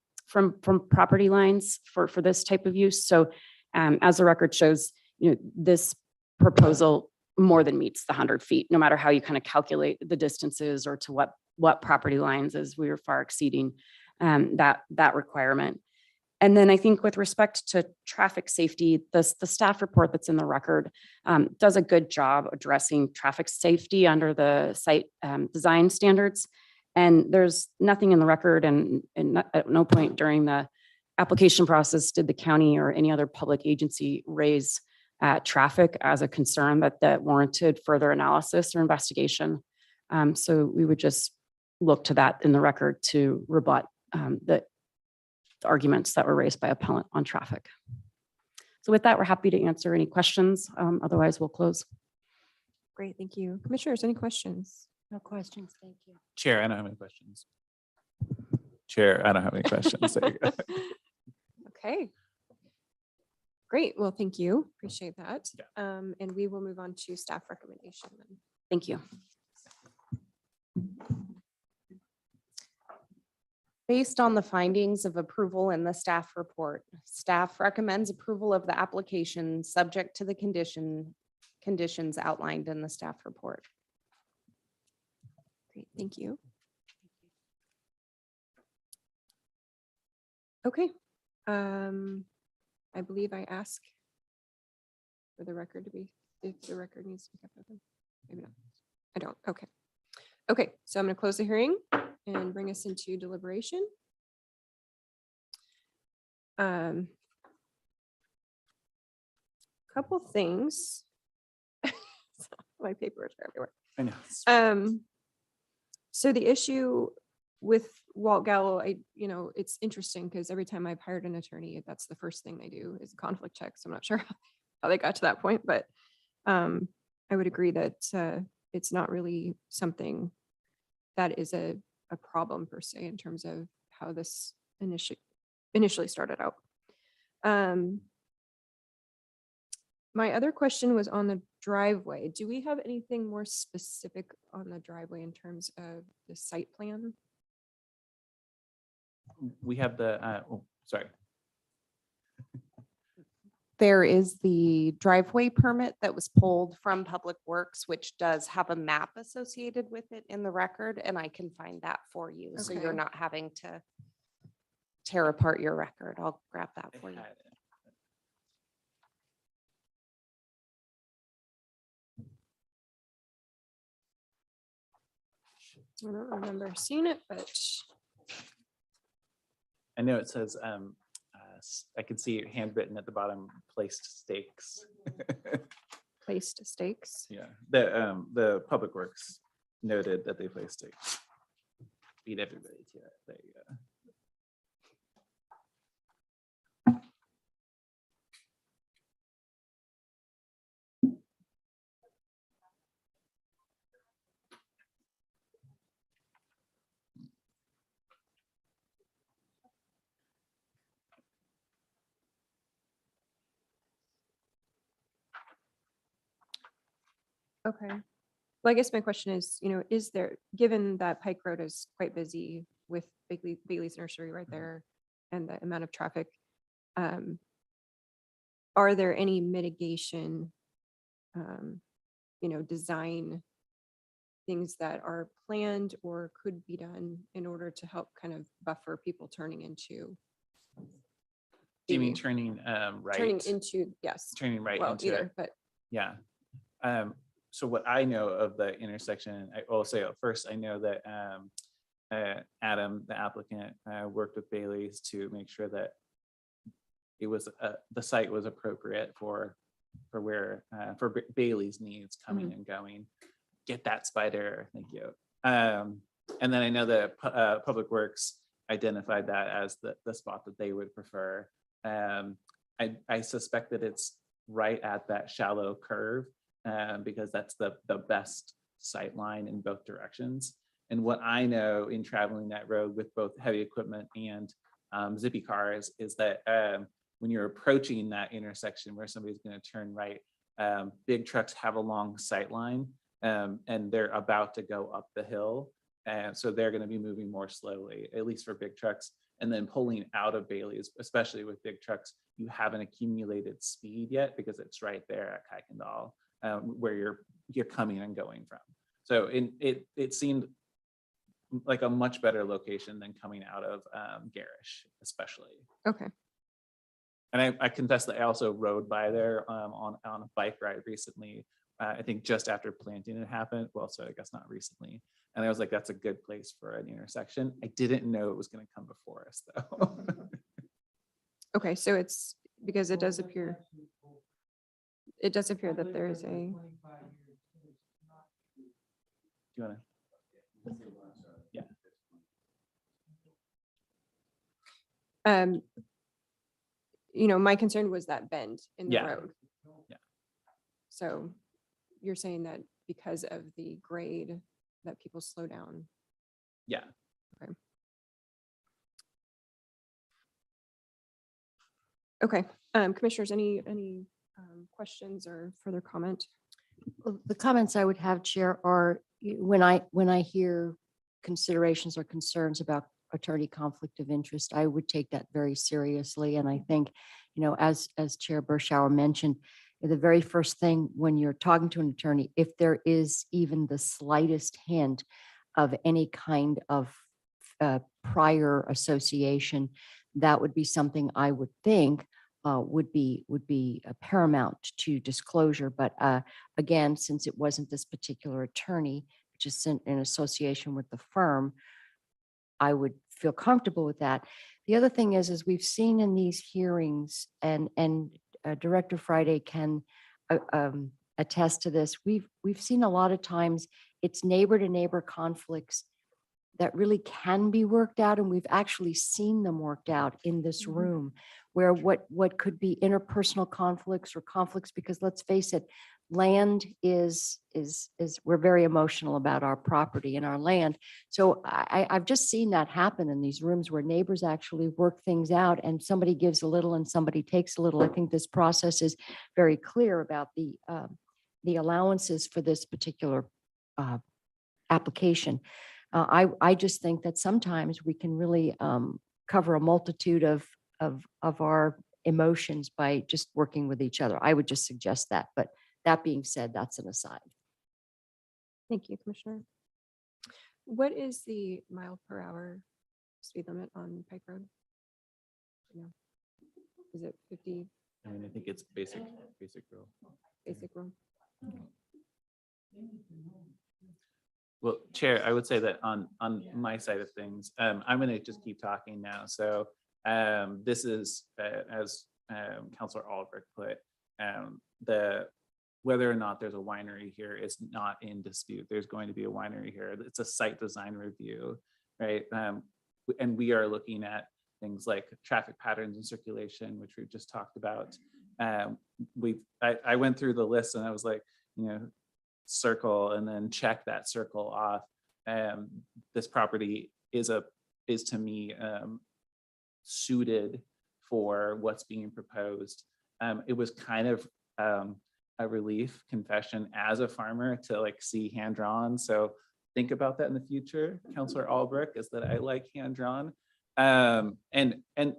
property lines for this type of use. So as the record shows, this proposal more than meets the 100 feet, no matter how you kind of calculate the distances or to what property lines, as we were far exceeding that requirement. And then I think with respect to traffic safety, the staff report that's in the record does a good job addressing traffic safety under the site design standards. And there's nothing in the record, and at no point during the application process did the county or any other public agency raise traffic as a concern that warranted further analysis or investigation. So we would just look to that in the record to rebut the arguments that were raised by appellant on traffic. So with that, we're happy to answer any questions. Otherwise, we'll close. Great, thank you. Commissioners, any questions? No questions, thank you. Chair, I don't have any questions. Chair, I don't have any questions. There you go. Okay. Great, well, thank you. Appreciate that. Yeah. And we will move on to staff recommendation then. Thank you. Based on the findings of approval in the staff report, staff recommends approval of the application subject to the conditions outlined in the staff report. Great, thank you. Okay. I believe I ask for the record to be, if the record needs to be kept open. Maybe not. I don't. Okay. Okay, so I'm going to close the hearing and bring us into deliberation. Couple things. My papers are everywhere. I know. So the issue with Walt Gallo, it's interesting because every time I've hired an attorney, that's the first thing they do is a conflict check. So I'm not sure how they got to that point, but I would agree that it's not really something that is a problem per se in terms of how this initially started out. My other question was on the driveway. Do we have anything more specific on the driveway in terms of the site plan? We have the, sorry. There is the driveway permit that was pulled from Public Works, which does have a map associated with it in the record, and I can find that for you. So you're Okay. not having to tear apart your record. I'll grab that for you. I don't remember seeing it, but I know it says, I can see it handwritten at the bottom, placed stakes. placed stakes. Yeah, the Public Works noted that they placed stakes. Beat everybody to it. There you go. Okay. Well, I guess my question is, is there, given that Pike Road is quite busy with Bailey's Nursery right there and the amount of traffic, are there any mitigation, design things that are planned or could be done in order to help kind of buffer people turning into? Do you mean the- turning right? Turning into, yes. Turning right Well, into either, it? but Yeah. So what I know of the intersection, I will say at first, I know that Adam, the applicant, worked with Bailey's to make sure that it was the site was appropriate for where for Bailey's needs coming and going. Get that spider, thank you. And then I know that Public Works identified that as the spot that they would prefer. I suspect that it's right at that shallow curve because that's the best sight line in both directions. And what I know in traveling that road with both heavy equipment and zippy cars is that when you're approaching that intersection where somebody's going to turn right, big trucks have a long sight line and they're about to go up the hill. And so they're going to be moving more slowly, at least for big trucks. And then pulling out of Bailey's, especially with big trucks, you haven't accumulated speed yet because it's right there at Kuykendall, where you're coming and going from. So it seemed like a much better location than coming out of Garish, especially. okay. And I confess that I also rode by there on a bike ride recently. I think just after planting had happened. Well, so I guess not recently. And I was like, that's a good place for an intersection. I didn't know it was going to come before us though. Okay, so it's because it does appear that there is a, Do you want to? Yeah. my concern was that bend in the Yeah. road. Yeah. So you're saying that because of the grade that people slow down. Yeah. Okay, commissioners, any questions or further comment? Well, the comments I would have, Chair, are when I hear considerations or concerns about attorney conflict of interest, I would take that very seriously. And I think, as Chair Bershauer mentioned, the very first thing when you're talking to an attorney, if there is even the slightest hint of any kind of prior association, that would be something I would think would be paramount to disclosure. But again, since it wasn't this particular attorney, which is in association with the firm, I would feel comfortable with that. The other thing is we've seen in these hearings, and Director Friday can attest to this. We've seen a lot of times it's neighbor to neighbor conflicts that really can be worked out, and we've actually seen them worked out in this room, where what could be interpersonal conflicts or conflicts, because let's face it, land we're very emotional about our property and our land. So I've just seen that happen in these rooms where neighbors actually work things out and somebody gives a little and somebody takes a little. I think this process is very clear about the allowances for this particular application. I just think that sometimes we can really cover a multitude of our emotions by just working with each other. I would just suggest that, but that being said, that's an aside. Thank you, Commissioner. What is the mile per hour speed limit on Pike Road? No. Is it 50 I mean, I think it's basic rule. basic rule? Well, Chair, I would say that on my side of things, I'm going to just keep talking now. So this is, as Councilor Albrecht put, whether or not there's a winery here is not in dispute. There's going to be a winery here. It's a site design review, right? And we are looking at things like traffic patterns and circulation, which we've just talked about. I went through the list and I was like, circle and then check that circle off. This property is to me suited for what's being proposed. It was kind of a relief confession as a farmer to like see hand drawn. So think about that in the future, Councilor Albrecht, is that I like hand drawn. And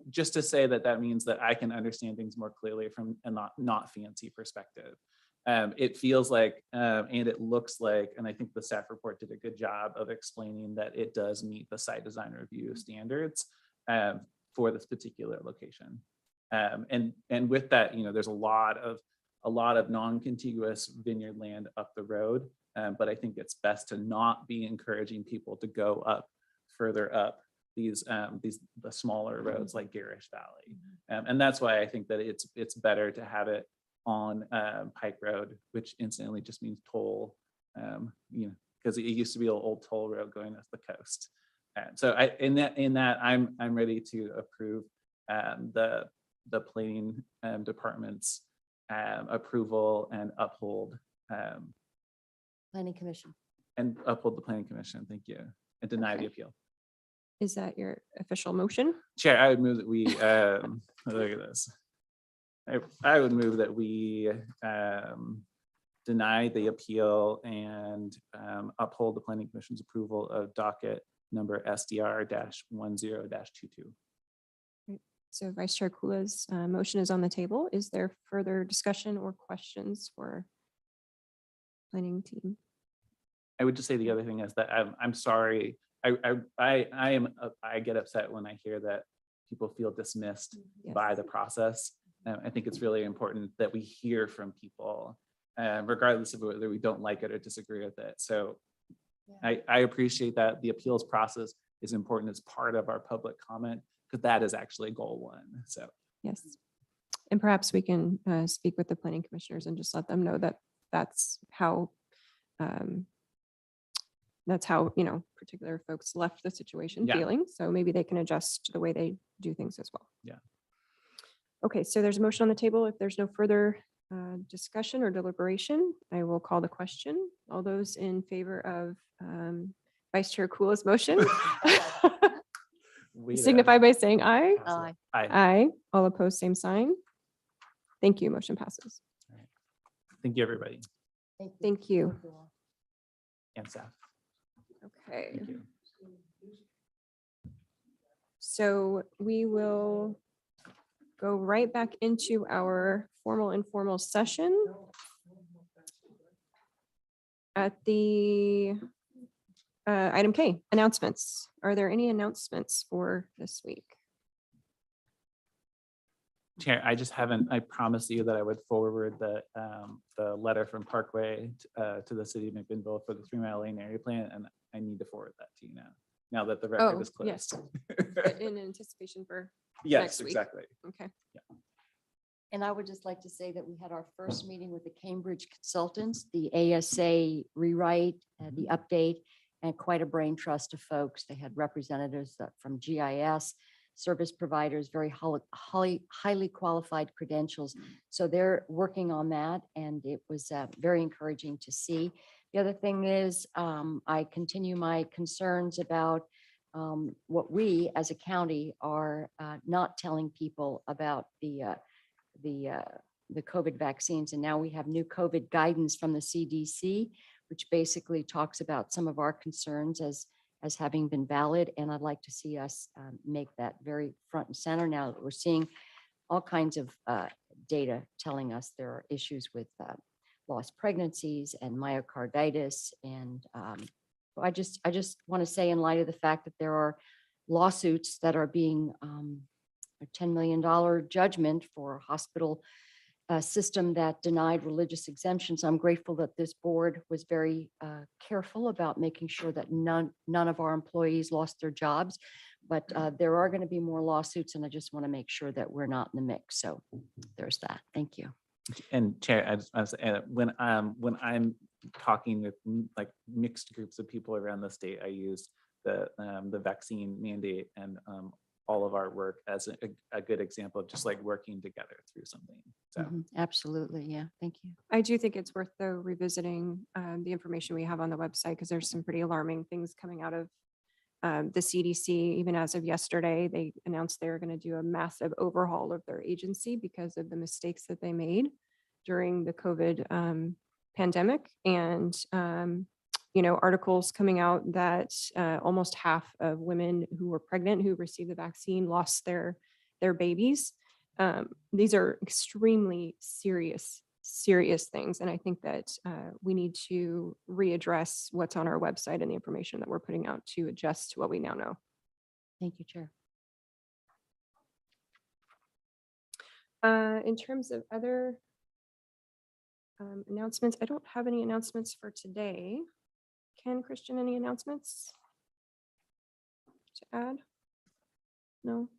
just to say that means that I can understand things more clearly from a not fancy perspective. It feels like, and it looks like, and I think the staff report did a good job of explaining that it does meet the site design review standards for this particular location. And with that, there's a lot of non-contiguous vineyard land up the road, but I think it's best to not be encouraging people to go up further up the smaller roads like Garish Valley, and that's why I think that it's better to have it on Pike Road, which incidentally just means toll, because it used to be an old toll road going up the coast. So in that I'm ready to approve the planning department's approval and uphold Planning Commission. the planning commission. Thank you, and deny the appeal. Is that your official motion? Chair, I would move that we look at this. I would move that we deny the appeal and uphold the planning commission's approval of docket number SDR-10-22. So Vice Chair Kula's motion is on the table. Is there further discussion or questions for planning team? I would just say the other thing is that I'm sorry. I get upset when I hear that people feel dismissed Yes. by the process. I think it's really important that we hear from people, regardless of whether we don't like it or disagree with it. So I appreciate that the appeals process is important as part of our public comment, because that is actually goal one. So Yes. And perhaps we can speak with the planning commissioners and just let them know that that's how particular folks left the situation Yeah. feeling. So maybe they can adjust the way they do things as well. Yeah. Okay, so there's a motion on the table. If there's no further discussion or deliberation, I will call the question. All those in favor of Vice Chair Kula's motion signify by saying aye. Aye. Aye. All opposed, same sign. Thank you. Motion passes. thank you, everybody, Thank you. and staff. Okay, Thank you. so we will go right back into our formal informal session. At the item K, announcements. Are there any announcements for this week? Chair, I promised you that I would forward the letter from Parkway to the city of McMinnville for the 3 Mile Lane area plan, and I need to forward that to you now that the record is closed. Yes. But in anticipation for, Yes, next week. exactly. okay. And I would just like to say that we had our first meeting with the Cambridge consultants, the ASA rewrite, the update, and quite a brain trust of folks. They had representatives from GIS, service providers, very highly qualified credentials. So they're working on that, and it was very encouraging to see. The other thing is, I continue my concerns about what we as a county are not telling people about the COVID vaccines. And now we have new COVID guidance from the CDC, which basically talks about some of our concerns as having been valid. And I'd like to see us make that very front and center now that we're seeing all kinds of data telling us there are issues with lost pregnancies and myocarditis. And I just want to say, in light of the fact that there are lawsuits that are being a $10 million judgment for a hospital system that denied religious exemptions, I'm grateful that this board was very careful about making sure that none of our employees lost their jobs. But there are going to be more lawsuits, and I just want to make sure that we're not in the mix. So there's that. Thank you. And Chair, I just want to say, when I'm talking with like mixed groups of people around the state, I use the vaccine mandate and all of our work as a good example of just like working together through something. So Absolutely. Yeah. Thank you. I do think it's worth though revisiting the information we have on the website, because there's some pretty alarming things coming out of the CDC. Even as of yesterday, they announced they're going to do a massive overhaul of their agency because of the mistakes that they made during the COVID pandemic. And articles coming out that almost half of women who were pregnant who received the vaccine lost their babies. These are extremely serious things. And I think that we need to readdress what's on our website and the information that we're putting out to adjust to what we now know. Thank you, Chair. In terms of other announcements, I don't have any announcements for today. Christian, any announcements to add? No?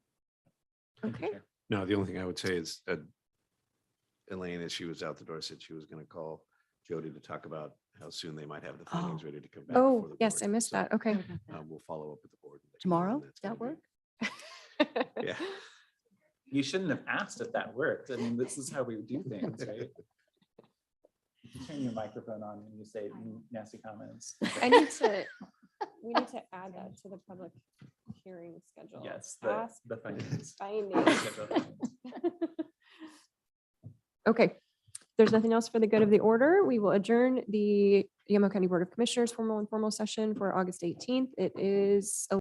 thank you, Okay. Chair. No, the only thing I would say is Elaine, as she was out the door, said she was going to call Jody to talk about how soon they might have the findings ready to come back. Oh, before the yes, I board. missed So, that. Okay. We'll follow up with the board. and let you know Tomorrow? when that's That gonna work? be. Yeah. You shouldn't have asked if that worked. I mean, this is how we do things, right? Turn your microphone on when you say nasty comments. We need to add that to the public hearing schedule. Yes, Ask the findings. findings. Okay, there's nothing else for the good of the order. We will adjourn the Yama County Board of Commissioners formal and informal session for August 18th. It is